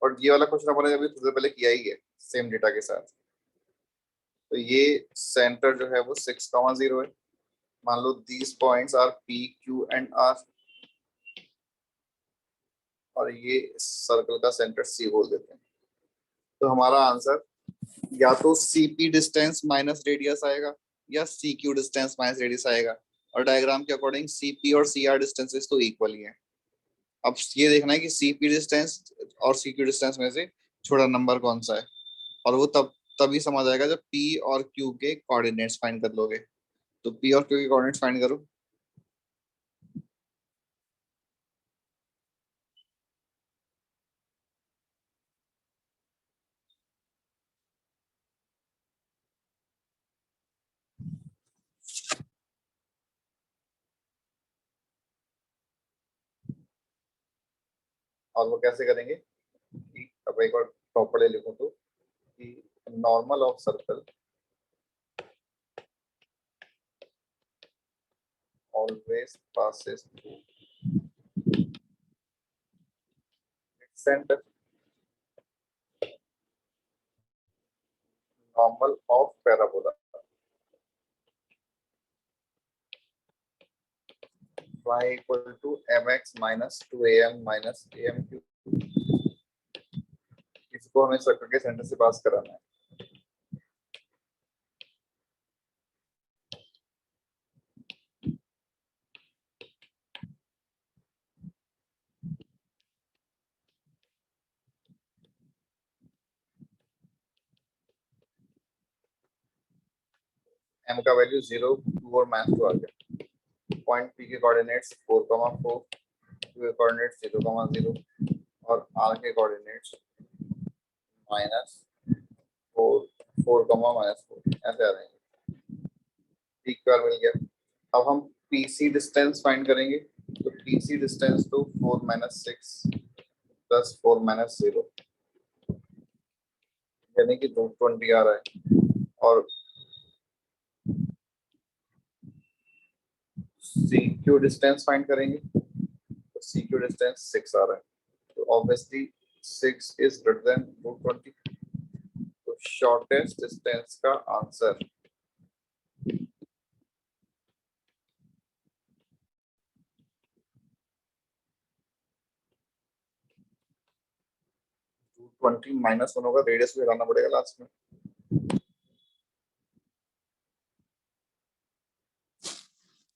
और ये वाला क्वेश्चन अपन ने अभी थोड़ी देर पहले किया ही है सेम डेटा के साथ। तो ये सेंटर जो है वो 6,0 है। मान लो these points are p q and r, और ये सर्कल का सेंटर सी बोल देते हैं। तो हमारा आंसर या तो सीपी डिस्टेंस माइनस रेडियस आएगा या C Q distance minus radius आएगा। और डायग्राम के अकॉर्डिंग सीपी और सी आर डिस्टेंसेस तो इक्वल ही है। अब ये देखना है कि सीपी डिस्टेंस और सी क्यू डिस्टेंस में से छोटा नंबर कौन सा है, और वो तभी समझ आएगा जब पी और क्यू के कोऑर्डिनेट्स फाइंड कर लोगे। तो पी और क्यू के कोऑर्डिनेट्स फाइंड करो। और वो कैसे करेंगे कि अब एक बार प्रॉपर्ली लिखूं तो कि normal of circle always passes through its center. Normal of parabola y equal to mx minus 2am minus am cube. इसको हमें सर्कल के सेंटर से पास कराना है. m का वैल्यू 0 2 और -2 आ गया. पॉइंट p के कोऑर्डिनेट्स 4, 4, q के कोऑर्डिनेट्स 0, 0 और r के कोऑर्डिनेट्स -4, 4, -4 ऐसे आ जाएंगे. इक्वल मिल गया. अब हम PC डिस्टेंस फाइंड करेंगे. तो PC डिस्टेंस तो 4 - 6 + 4 - 0 यानी कि 220 आ रहा है. और CQ डिस्टेंस फाइंड करेंगे. तो CQ डिस्टेंस 6 आ रहा है. तो ऑब्वियसली 6 इज ग्रेटर देन 220. तो शॉर्टेस्ट डिस्टेंस का आंसर -1 होगा. रेडियस भी हटाना पड़ेगा लास्ट में.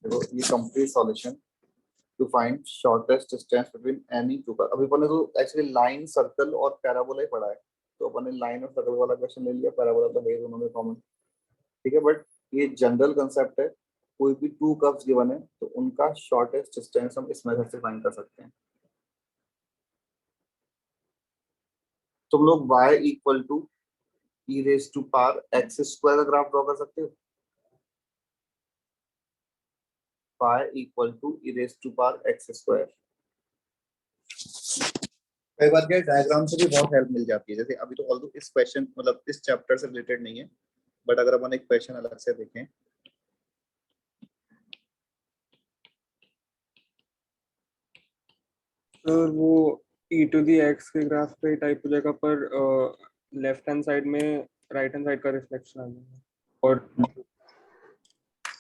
देखो ये complete solution to find shortest distance between any two. अभी अपन ने तो एक्चुअली लाइन, सर्कल और पैराबोला ही पढ़ा है. तो अपन ने लाइन और सर्कल वाला क्वेश्चन ले लिया. पैराबोला तो है दोनों में कॉमन. ठीक है, बट ये जनरल कंसेप्ट है. कोई भी टू कर्व्स गिवन है तो उनका शॉर्टेस्ट डिस्टेंस हम इस मेथड से फाइंड कर सकते हैं. तुम लोग y equal to e raise to power x square का ग्राफ ड्रॉ कर सकते हो. y equal to e raise to power x square. कई बार क्या डायग्राम से भी बहुत हेल्प मिल जाती है. जैसे अभी तो ऑल्दो इस क्वेश्चन मतलब इस चैप्टर से रिलेटेड नहीं है, बट अगर अपन एक क्वेश्चन अलग से देखें. सर वो e टू दी x के ग्राफ पे टाइप हो जाएगा, पर लेफ्ट हैंड साइड में राइट हैंड साइड का रिफ्लेक्शन आ जाएगा. और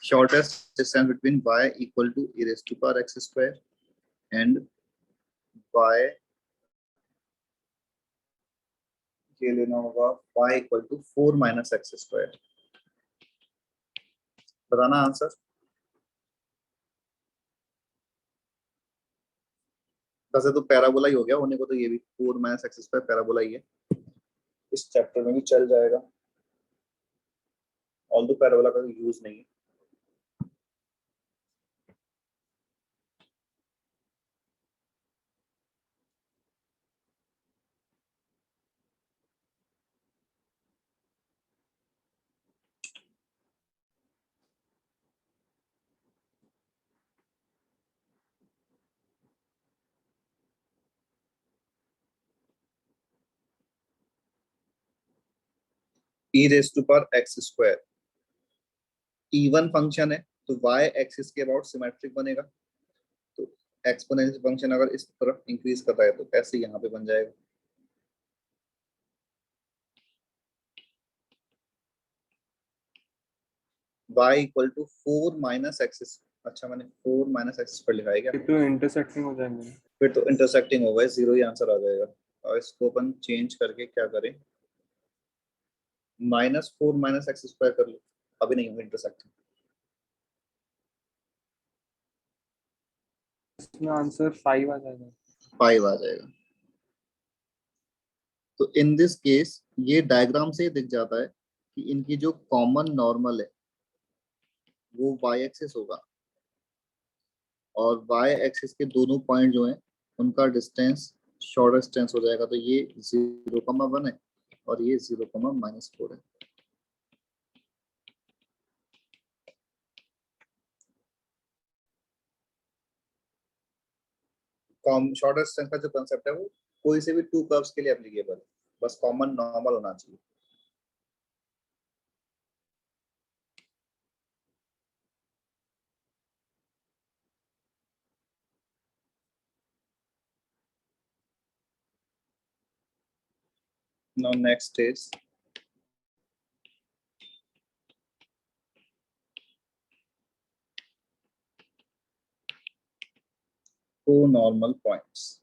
shortest distance between y equal to e raised to power x square and y के लेना होगा y equal to 4 minus x square. बताना आंसर. वैसे तो पैराबोला ही हो गया होने को. तो ये भी 4 minus x square पैराबोला ही है. इस चैप्टर में भी चल जाएगा. ऑल्दो पैराबोला का यूज नहीं है. e raised to power x square even function है तो y एक्सिस के अबाउट सिमेट्रिक बनेगा. तो एक्सपोनेंशियल फंक्शन अगर इस तरफ इंक्रीज कर रहा है तो ऐसे यहाँ पे बन जाएगा. y equal to 4 minus axis. अच्छा मैंने 4 माइनस एक्सिस पर लिखा है क्या. तो इंटरसेक्टिंग हो जाएंगे. फिर तो इंटरसेक्टिंग होगा. 0 ही आंसर आ जाएगा. और इसको अपन चेंज करके क्या करें, -4 माइनस एक्स स्क्वायर कर लो. अभी नहीं होगा इंटरसेक्टिंग. इसमें आंसर 5 आ जाएगा. 5 आ जाएगा. तो इन दिस केस ये डायग्राम से दिख जाता है कि इनकी जो कॉमन नॉर्मल है वो y एक्सिस होगा. और y एक्सिस के दोनों पॉइंट जो हैं उनका डिस्टेंस शॉर्ट डिस्टेंस हो जाएगा. तो ये 0,1 है और ये 0,-4 है. शॉर्ट डिस्टेंस का जो कंसेप्ट है वो कोई से भी टू कर्व्स के लिए एप्लीकेबल है, बस कॉमन नॉर्मल होना चाहिए। Now next is co-normal points.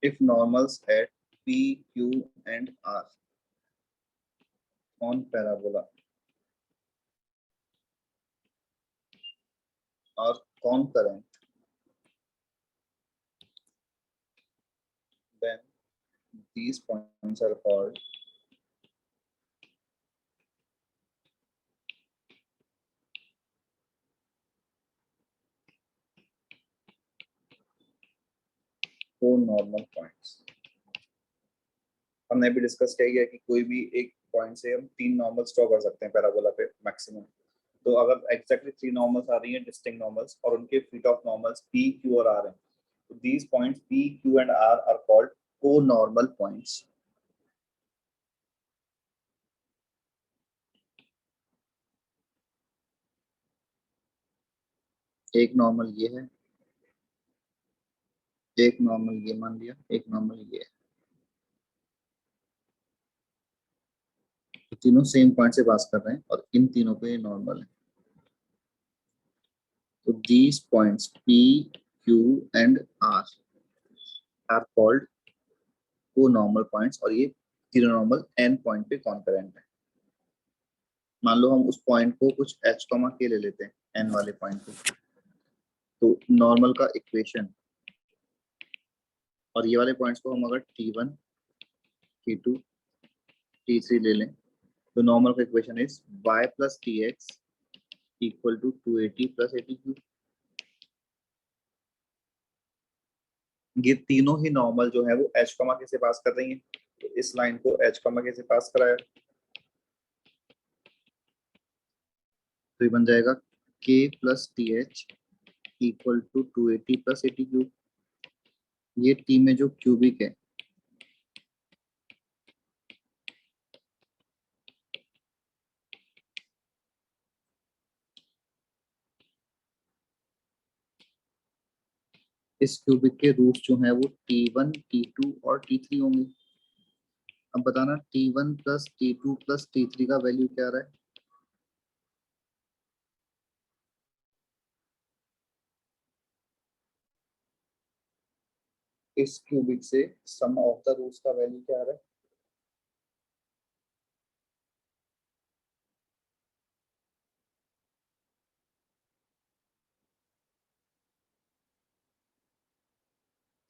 If normals at P, Q and R on parabola are concurrent, then these points are called co-normal points. हमने भी डिस्कस किया है कि कोई भी एक पॉइंट से हम 3 नॉर्मल्स ड्रॉ कर सकते हैं पैराबोला पे मैक्सिमम। तो अगर एग्जैक्टली 3 नॉर्मल्स आ रही हैं डिस्टिंक्ट नॉर्मल्स और उनके feet of normals P, Q और R हैं, तो these points P, Q and R are called co-normal points. एक नॉर्मल ये है, एक नॉर्मल ये मान लिया, एक नॉर्मल ये है, तो तीनों सेम पॉइंट से पास कर रहे हैं और इन तीनों पे नॉर्मल है। तो these points P, Q and R are called co-normal points और ये तीनों नॉर्मल n पॉइंट पे कॉन्करेंट है। मान लो हम उस पॉइंट को कुछ h, k ले लेते हैं n वाले पॉइंट पे, तो नॉर्मल का इक्वेशन और ये वाले पॉइंट्स को हम अगर T1, T2, T3 ले लें, तो नॉर्मल का equation is y plus tx equal to 280 plus 80 ये तीनों ही नॉर्मल जो है वो h, k से पास कर रही हैं, तो इस लाइन को h, k से पास कराया, तो ये बन जाएगा k plus th equal to 280 plus 80 ये t में जो क्यूबिक है इस क्यूबिक के रूट्स जो हैं वो T1, T2 और T3 होंगे। अब बताना T1 plus T2 plus T3 का वैल्यू क्या आ रहा है? इस क्यूबिक से सम ऑफ द रूट्स का वैल्यू क्या आ रहा है?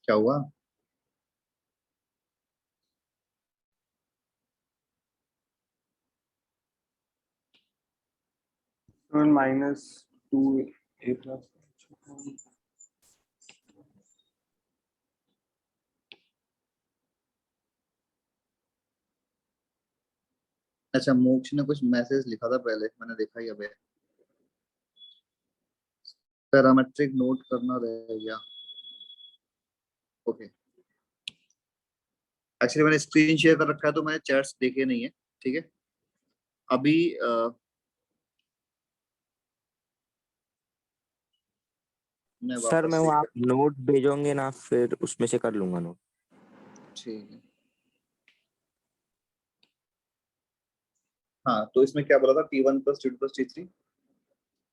क्या हुआ? -2a plus अच्छा, मोक्ष ने कुछ मैसेज लिखा था पहले, मैंने देखा ही अबे। पैरामेट्रिक नोट करना रह गया। ओके, एक्चुअली मैंने स्क्रीन शेयर कर रखा है तो मैंने चैट्स देखे नहीं है, ठीक है। अभी मैं सर वापस मैं से वो आप नोट भेजोगे ना, फिर उसमें से कर लूंगा नोट। ठीक है। हाँ, तो इसमें क्या बोला था? T1 plus T2 plus T3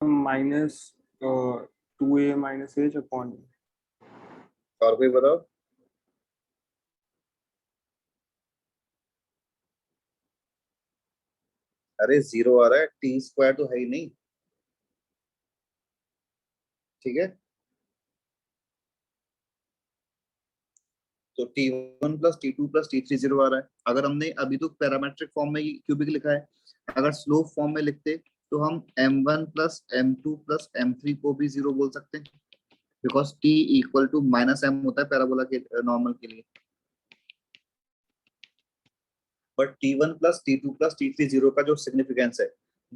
-2a minus h upon और कोई बताओ? अरे जीरो आ रहा है, टी स्क्वायर तो है ही नहीं, ठीक है। तो T1 plus T2 plus T3 zero आ रहा है। अगर हमने अभी तो पैरामेट्रिक फॉर्म में क्यूबिक लिखा है, अगर स्लोप फॉर्म में लिखते तो हम m1 plus m2 plus m3 को भी जीरो बोल सकते हैं, because t equal to minus m होता है पैराबोला के नॉर्मल के लिए। But T1 plus T2 plus T3 zero का जो सिग्निफिकेंस है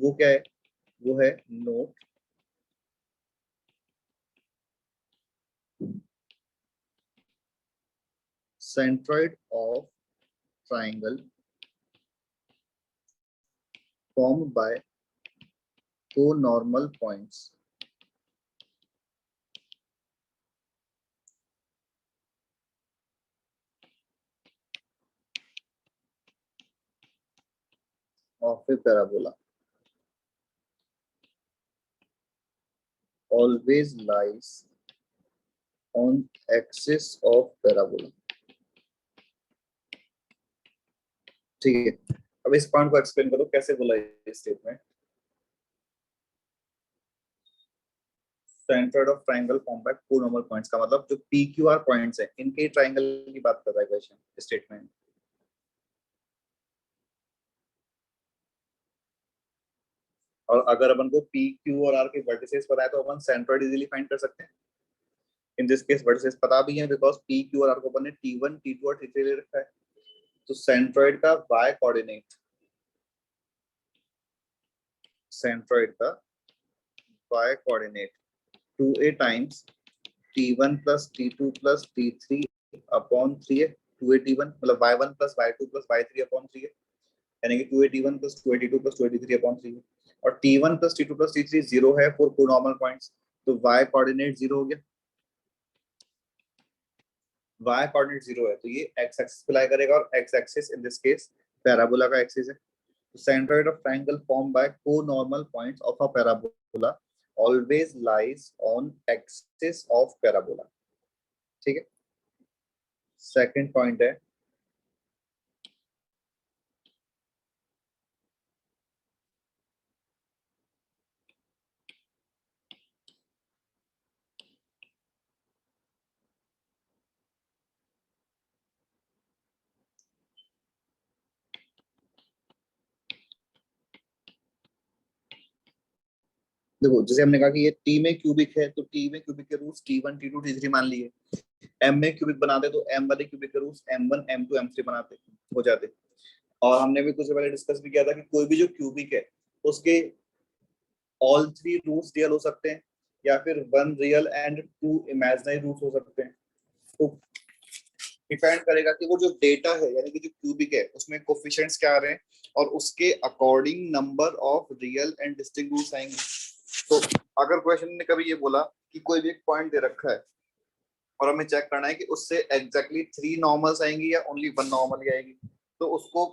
वो क्या है, वो है note centroid of triangle formed by co-normal points of a parabola always lies on axis of parabola. ठीक है, अब इस पॉइंट को एक्सप्लेन करो कैसे बोला ये statement. Centroid of triangle form by two normal points का मतलब जो पी क्यू आर पॉइंट्स है इनके ट्रायंगल की बात कर रहा है क्वेश्चन स्टेटमेंट। और अगर अपन को पी क्यू और आर के वर्टिसेस पता है तो अपन सेंट्रोइड इजीली फाइंड कर सकते हैं। इन दिस केस वर्टिसेस पता भी है बिकॉज पी क्यू और आर को अपन ने T1 T2 और T3 ले रखा है। तो सेंट्रोइड का y कोऑर्डिनेट, सेंट्रोइड का y coordinate 2a times T1 plus T2 plus T3 upon 3 है। 2a T1 मतलब y1 plus y2 plus y3 upon 3 है, यानी कि 2a T1 plus 2a T2 plus 2a T3 upon 3 है। और T1 plus T2 plus T3 0 है for to normal points, तो y coordinate 0 हो गया। y कोऑर्डिनेट 0 है तो ये x एक्सिस पे लाई करेगा और x axis in this case parabola का एक्सिस है। तो centroid of triangle form by co-normal points of a parabola always lies on axis of parabola। ठीक है, सेकंड पॉइंट है देखो, जैसे हमने कहा कि ये टी में क्यूबिक है तो टी में क्यूबिक के रूट्स T1 T2 T3 मान लिए। एम में क्यूबिक बनाते तो एम वाले क्यूबिक के रूट्स M1 M2 M3 बनाते हो जाते। और हमने भी कुछ पहले डिस्कस भी किया था कि कोई भी जो क्यूबिक है उसके ऑल थ्री रूट्स रियल हो सकते हैं या फिर one real and two imaginary roots हो सकते हैं। तो डिपेंड करेगा कि वो जो डेटा है यानी कि जो क्यूबिक है उसमें कोफिशिएंट्स क्या आ रहे हैं और उसके according number of real and distinct roots आएंगे। तो अगर क्वेश्चन ने कभी ये बोला कि कोई भी एक पॉइंट दे रखा है और हमें चेक करना है कि उससे एग्जैक्टली 3 नॉर्मल्स आएंगी या ओनली 1 नॉर्मल ही आएगी, तो उसको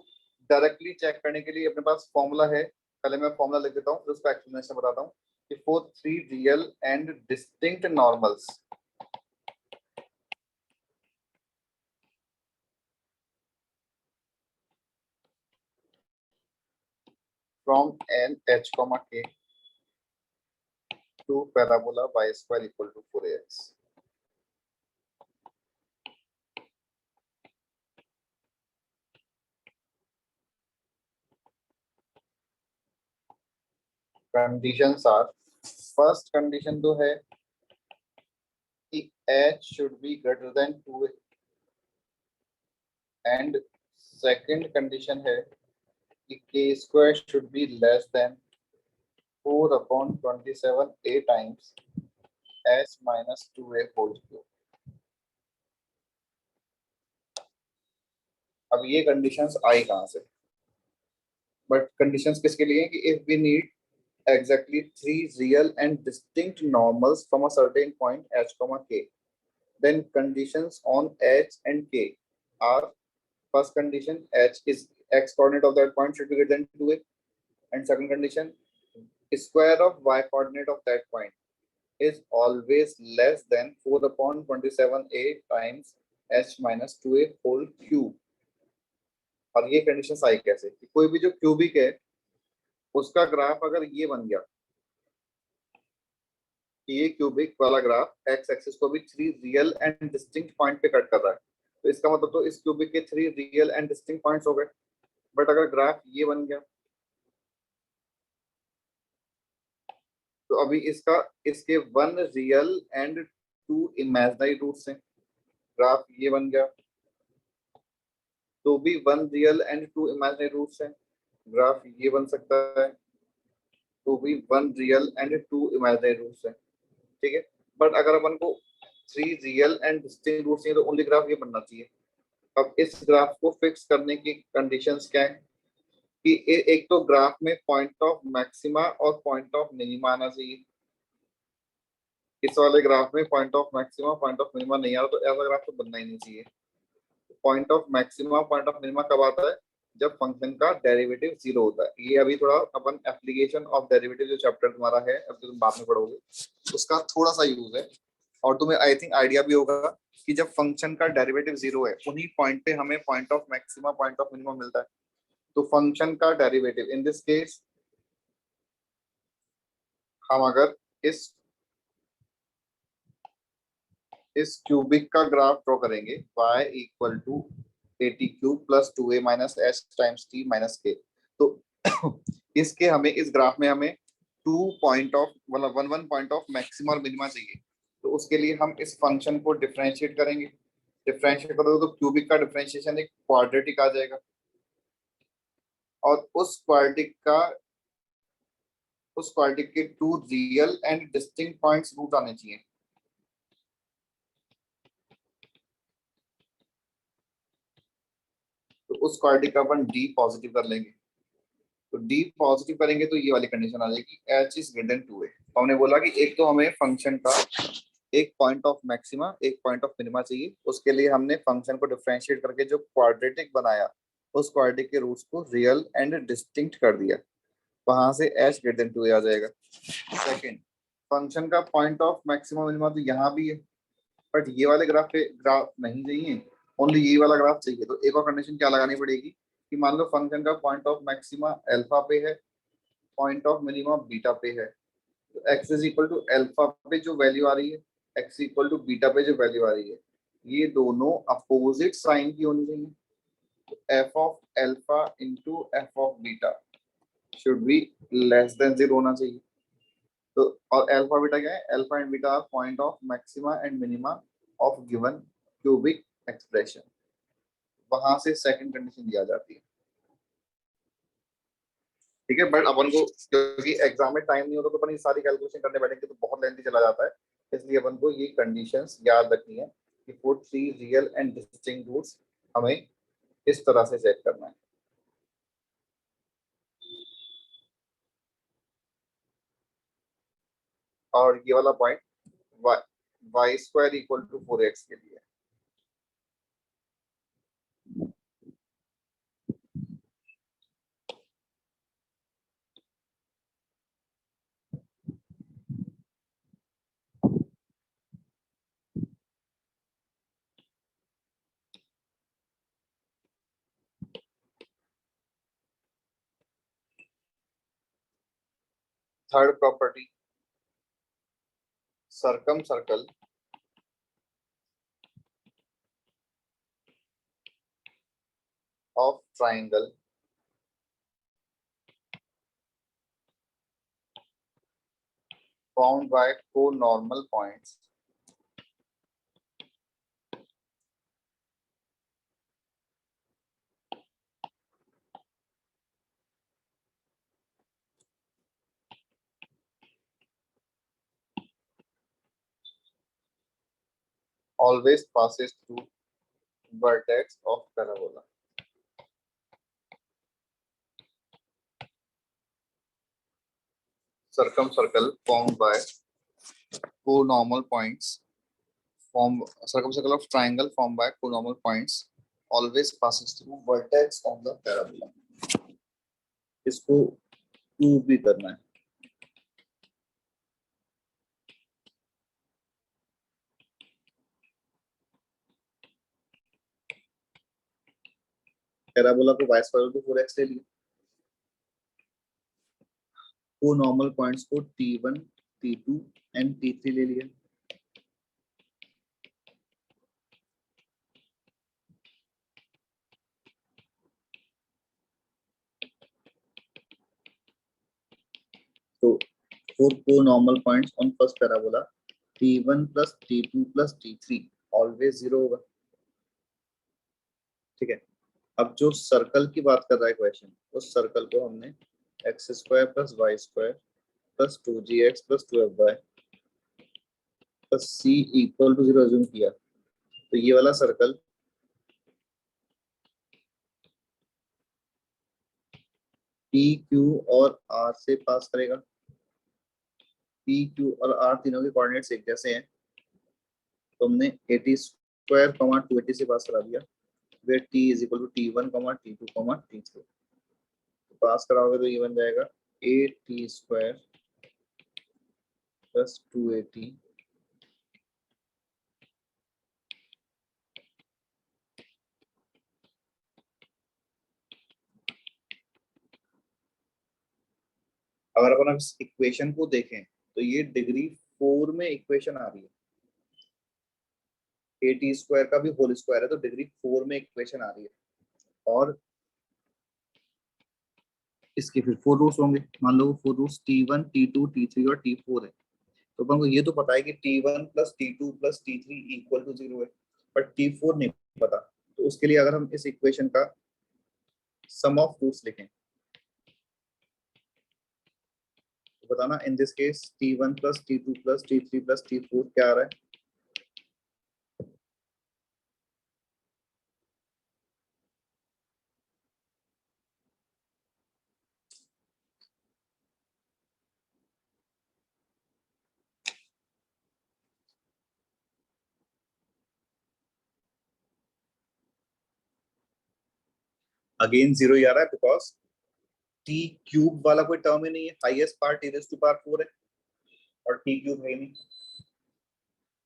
डायरेक्टली चेक करने के लिए अपने पास फॉर्मूला है। पहले मैं फॉर्मूला लिख देता हूँ फिर उसका एक्सप्लेनेशन बताता हूँ कि for 3 real and distinct normals from n h comma k to parabola y square equal to 4ax। Conditions are, first condition तो है कि h should be greater than 2a and second condition है कि k square should be less than 4/27a times h minus 2a whole cube। अब ये conditions आई कहां से, but conditions किसके लिए हैं कि if we need exactly 3 real and distinct normals from a certain point h comma k, then conditions on h and k are, first condition h is x coordinate of that point should be greater than 2a, and second condition square of y coordinate of that point is always less than 4/27a times h minus 2a whole cube। और ये conditions आई कैसे कि कोई भी जो cubic है उसका graph अगर ये बन गया कि ये क्यूबिक वाला ग्राफ एक्स एक्सिस को भी 3 रियल एंड डिस्टिंक्ट पॉइंट पे कट कर रहा है, तो इसका मतलब तो इस क्यूबिक के 3 रियल एंड डिस्टिंक्ट पॉइंट्स हो गए। बट अगर ग्राफ ये बन गया तो अभी इसका इसके 1 रियल एंड 2 इमेजिनरी रूट्स हैं। ग्राफ ये बन गया तो भी 1 रियल एंड 2 इमेजिनरी रूट्स हैं, ग्राफ ये बन सकता है तो भी 1 रियल एंड 2 इमेजिनरी रूट्स है, ठीक है। बट अगर अपन को 3 रियल एंड डिस्टिंक्ट रूट्स चाहिए तो ओनली ग्राफ ये बनना चाहिए। अब इस ग्राफ को फिक्स करने की कंडीशंस क्या है कि एक तो ग्राफ में पॉइंट ऑफ मैक्सिमा और पॉइंट ऑफ मिनिमा आना चाहिए। इस वाले ग्राफ में point of maxima point of minima नहीं आ रहा तो ऐसा ग्राफ तो बनना ही नहीं चाहिए। Point of maxima point of minima कब आता है, जब फंक्शन का डेरिवेटिव 0 होता है। ये अभी थोड़ा अपन एप्लीकेशन ऑफ डेरिवेटिव जो चैप्टर तुम्हारा है अब तो तुम बाद में पढ़ोगे उसका थोड़ा सा यूज है। और तुम्हें आई थिंक आइडिया भी होगा कि जब फंक्शन का डेरिवेटिव 0 है उन्हीं पॉइंट पे हमें point of maxima point of minima मिलता है। तो फंक्शन का डेरिवेटिव इन दिस केस हम अगर इस क्यूबिक का ग्राफ ड्रॉ करेंगे y equal to a t cube plus 2a minus h times t minus k, तो इसके हमें इस ग्राफ में हमें 2 पॉइंट ऑफ मतलब 1 पॉइंट ऑफ मैक्सिमा और मिनिमा चाहिए। तो उसके लिए हम इस फंक्शन को डिफरेंशिएट करेंगे। डिफरेंशिएट करोगे तो क्यूबिक का डिफरेंशिएशन एक क्वाड्रेटिक आ जाएगा और उस क्वाड्रेटिक के 2 real and distinct points root आने चाहिए। तो उस क्वाड्रेटिक का अपन डी पॉजिटिव कर लेंगे। तो डी पॉजिटिव करेंगे तो ये वाली कंडीशन आ जाएगी H is greater than 2a। तो हमने बोला कि एक तो हमें फंक्शन का एक पॉइंट ऑफ मैक्सिमा एक पॉइंट ऑफ मिनिमा चाहिए। उसके लिए हमने फंक्शन को डिफरेंशिएट करके जो क्वाड्रेटिक बनाया उस क्वाड्रेटिक के रूट्स को रियल एंड डिस्टिंक्ट कर दिया, वहां से एच ग्रेटर देन 2a आ जाएगा। सेकंड, फंक्शन का पॉइंट ऑफ मैक्सिमा मिनिमा तो यहाँ भी है बट ये वाले ग्राफ नहीं चाहिए, ओनली ये वाला ग्राफ चाहिए। तो एक और कंडीशन क्या लगानी पड़ेगी कि मान लो फंक्शन का पॉइंट ऑफ मैक्सिमा अल्फा पे है, पॉइंट ऑफ मिनिमा बीटा पे है। तो x is equal to alpha पे जो वैल्यू आ रही है x इक्वल टू बीटा पे जो वैल्यू आ रही है ये दोनों अपोजिट साइन की होनी चाहिए। तो f of alpha into f of beta should be less than 0 होना चाहिए। तो और अल्फा बीटा क्या है, alpha and beta are point of maxima and minima of given cubic expression. वहां से सेकंड कंडीशन दी आ जाती है, ठीक है। बट अपन को क्योंकि एग्जाम में टाइम नहीं होता तो अपन ये सारी कैलकुलेशन करने बैठेंगे तो बहुत लेंथी चला जाता है, इसलिए अपन को ये कंडीशंस याद रखनी है कि for 3 real and distinct roots हमें इस तरह से सेट करना है। और ये वाला point y square equal to 4x के लिए third property, circumcircle of triangle formed by co-normal points always passes through vertex of parabola. Circumcircle formed by co-normal points circumcircle of triangle formed by co-normal points always passes through vertex of the parabola. इसको prove भी करना है। Parabola को y square to 4x ले लिया, को normal points को t1 t2 and t3 ले लिया। तो for co-normal points on first parabola t1 plus t2 plus t3 always 0 होगा, ठीक है। अब जो सर्कल की बात कर रहा है क्वेश्चन, उस सर्कल को हमने x square plus y square plus 2gx plus 2fy plus c equal to 0 assume किया, तो ये वाला सर्कल p q और r से पास करेगा। p q और r तीनों के कोऑर्डिनेट्स एक जैसे हैं, तो हमने 80 स्क्वायर 280 से पास करा दिया, where t is equal to t1, t2, t3। पास कराओगे तो ये बन जाएगा 8t स्क्वायर प्लस 280 अगर अपन इस इक्वेशन को देखें तो ये डिग्री 4 में इक्वेशन आ रही है। टी स्क्वायर का भी होल स्क्वायर है, तो डिग्री 4 में इक्वेशन आ रही है, और इसके फिर 4 रूट्स होंगे। मान लो 4 रूट्स t1, t2, t3 और t4 है, तो अपन को ये तो पता है कि t1 plus t2 plus t3 equal to 0 है, बट t4 नहीं पता। तो उसके लिए अगर हम इस इक्वेशन का सम ऑफ रूट्स लिखें तो बताना, इन this case t1 plus t2 plus t3 plus t4 क्या आ रहा है। अगेन 0 ही आ रहा है, बिकॉज टी क्यूब वाला कोई टर्म ही नहीं है, highest part t raise to power 4 है और टी क्यूब है ही नहीं,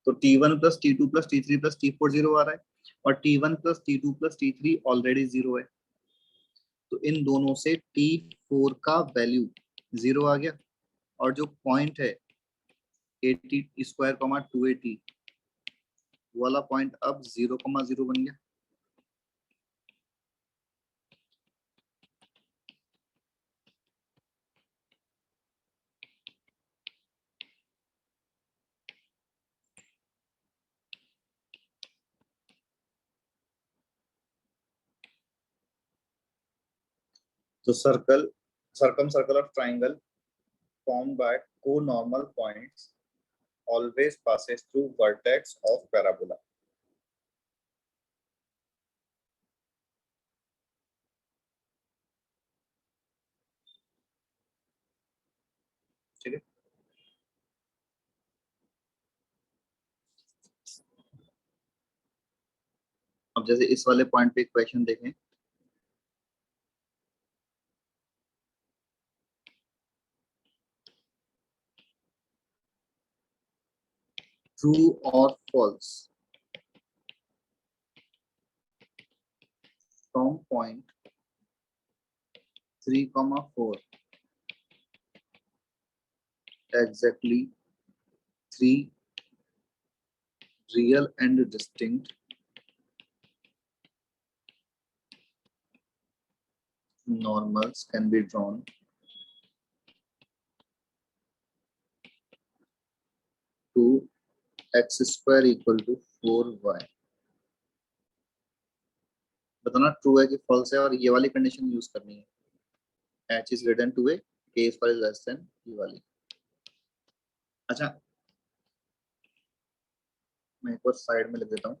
तो t1 plus t2 plus t3 plus t4 0 आ रहा है, और t1 plus t2 plus t3 already 0 है, तो इन दोनों से t4 का वैल्यू 0 आ गया, और जो पॉइंट है 80 स्क्वायर 280 वाला पॉइंट अब 0,0 बन गया। तो circle circumcircle of triangle formed by co-normal points always passes through vertex of parabola। ठीक है, अब जैसे इस वाले पॉइंट पे क्वेश्चन देखें, ट्रू और falls from point 3,4 exactly 3 real and distinct normals can be drawn to x square equal to 4y। बताना ट्रू है कि फॉल्स है, और ये वाली कंडीशन यूज करनी है, h is greater than 2a, k is less than ये वाली। अच्छा, मैं एक बार साइड में लिख देता हूँ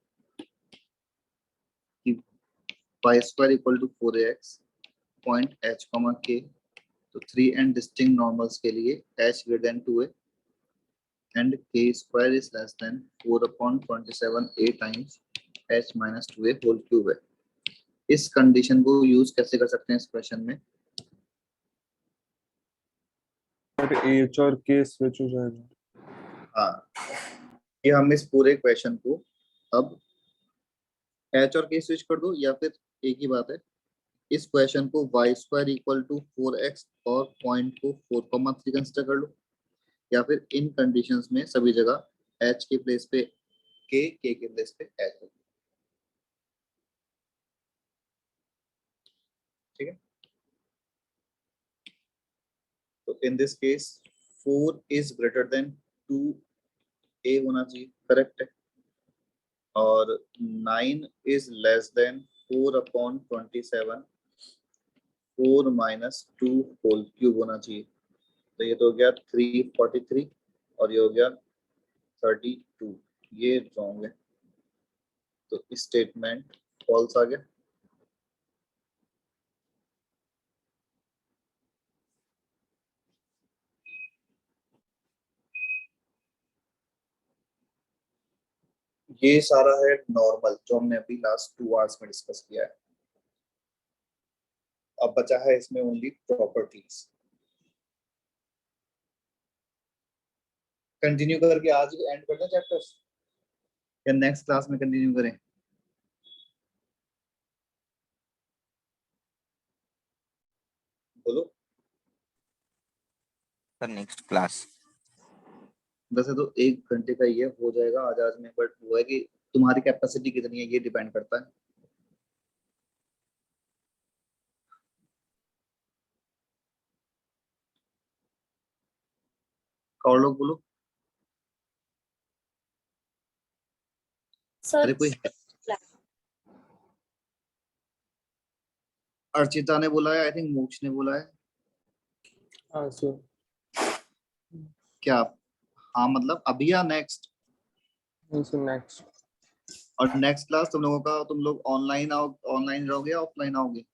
कि y square equal to 4ax point h, k, तो 3 एंड डिस्टिंक्ट नॉर्मल्स के लिए h greater than 2a and k square is less than 4/27 a times h minus 2a whole cube है। इस कंडीशन को यूज कैसे कर सकते हैं इस क्वेश्चन में? एच और के स्विच हो जाएगा। हाँ, ये हम इस पूरे क्वेश्चन को अब h और k स्विच कर दो, या फिर एक ही बात है, इस क्वेश्चन को y square equal to 4x और पॉइंट को 4,3 कंसिडर कर लो, या फिर इन कंडीशंस में सभी जगह h के प्लेस पे k, k के प्लेस पे h। ठीक है, तो in this case 4 is greater than 2a होना चाहिए, करेक्ट है, और 9 is less than 4/27 4 minus 2 whole cube होना चाहिए। तो ये तो हो गया 343 और ये हो गया 32, ये रॉन्ग है, तो स्टेटमेंट फॉल्स आ गया। ये सारा है नॉर्मल जो हमने अभी लास्ट 2 आवर्स में डिस्कस किया है। अब बचा है इसमें ओनली प्रॉपर्टीज। कंटिन्यू करके आज ही एंड करना चैप्टर्स या नेक्स्ट क्लास में कंटिन्यू करें? बोलो। Sir next class. वैसे तो 1 घंटे का ये हो जाएगा आज में, बट वो है कि तुम्हारी कैपेसिटी कितनी है ये डिपेंड करता है। और लोग बोलो। अरे कोई है? अर्चिता ने बोला है, आई थिंक मोक्ष ने बोला है। हाँ सर। क्या? हाँ मतलब अभी या नेक्स्ट? नेक्स्ट। और नेक्स्ट क्लास तुम लोगों का, तुम लोग ऑनलाइन रहोगे या ऑफलाइन आओगे?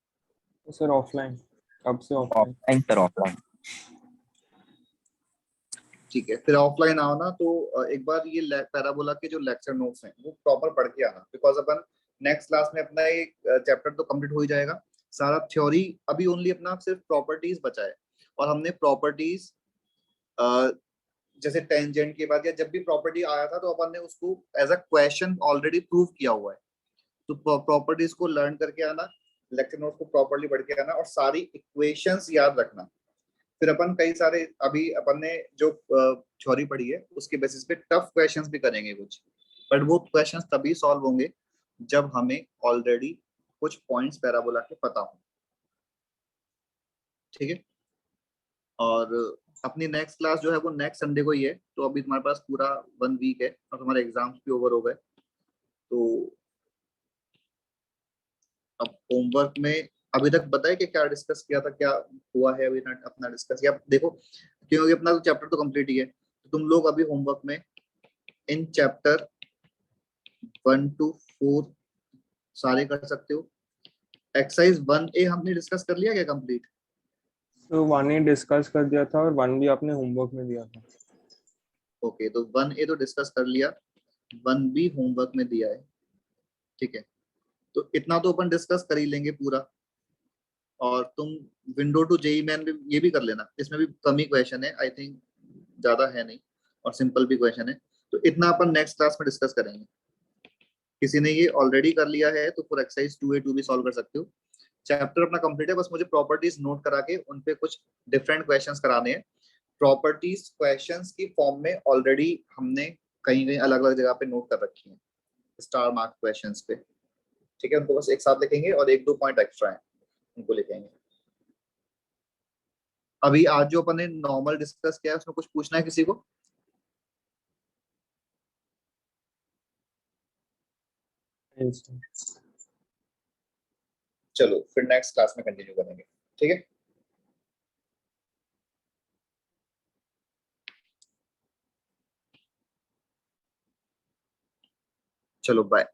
सर ऑफलाइन, अब से ऑफलाइन। Offline sir, offline. ठीक है, फिर ऑफलाइन आओ ना, तो एक बार ये पैराबोला के जो लेक्चर नोट्स हैं वो प्रॉपर पढ़ के आना, बिकॉज अपन नेक्स्ट क्लास में अपना एक चैप्टर तो कंप्लीट हो ही जाएगा सारा थ्योरी। अभी ओनली अपना सिर्फ प्रॉपर्टीज बचा है, और हमने प्रॉपर्टीज जैसे टेंजेंट के बाद या जब भी प्रॉपर्टी आया था तो अपन ने उसको as a question already prove किया हुआ है। तो प्रॉपर्टीज को लर्न करके आना, लेक्चर नोट्स को प्रॉपर्ली पढ़ के आना, और सारी इक्वेशंस याद रखना। फिर अपन कई सारे अभी अपन ने जो थ्योरी पढ़ी है उसके बेसिस पे टफ क्वेश्चंस भी करेंगे कुछ, बट वो क्वेश्चंस तभी सॉल्व होंगे जब हमें ऑलरेडी कुछ पॉइंट्स पैराबोला के पता हो। ठीक है, और अपनी नेक्स्ट क्लास जो है वो नेक्स्ट संडे को ही है, तो अभी तुम्हारे पास पूरा 1 वीक है और तुम्हारे एग्जाम्स भी ओवर हो गए। तो अब होमवर्क में अभी तक बताए कि क्या डिस्कस किया था, क्या हुआ है अभी ना अपना डिस्कस किया? देखो, क्योंकि अपना तो चैप्टर तो कंप्लीट ही है, तो तुम लोग अभी होमवर्क में इन चैप्टर 1 to 4 सारे कर सकते हो। एक्सरसाइज 1A हमने डिस्कस कर लिया क्या कंप्लीट? तो 1 डिस्कस कर दिया था और 1 भी आपने होमवर्क में दिया था। ओके, तो 1A तो डिस्कस कर लिया, 1B होमवर्क में दिया है। ठीक है, तो इतना तो अपन डिस्कस कर ही लेंगे पूरा। और तुम विंडो टू जेई मैन भी ये भी कर लेना, इसमें भी कम ही क्वेश्चन है, आई थिंक ज्यादा है नहीं, और सिंपल भी क्वेश्चन है। तो इतना अपन नेक्स्ट क्लास में डिस्कस करेंगे। किसी ने ये ऑलरेडी कर लिया है तो फिर एक्सरसाइज 2A 2 भी सॉल्व कर सकते हो। चैप्टर अपना कंप्लीट है, बस मुझे प्रॉपर्टीज नोट करा के उन पे कुछ डिफरेंट क्वेश्चंस कराने हैं। प्रॉपर्टीज क्वेश्चंस की फॉर्म में ऑलरेडी हमने कहीं कहीं अलग अलग जगह पे नोट कर रखी है, स्टार मार्क क्वेश्चंस पे। ठीक है, उनको बस एक साथ लिखेंगे और 1 2 पॉइंट एक्स्ट्रा है उनको लिखेंगे। अभी आज जो अपन ने नॉर्मल डिस्कस किया है उसमें कुछ पूछना है किसी को? चलो फिर नेक्स्ट क्लास में कंटिन्यू करेंगे। ठीक है, चलो बाय।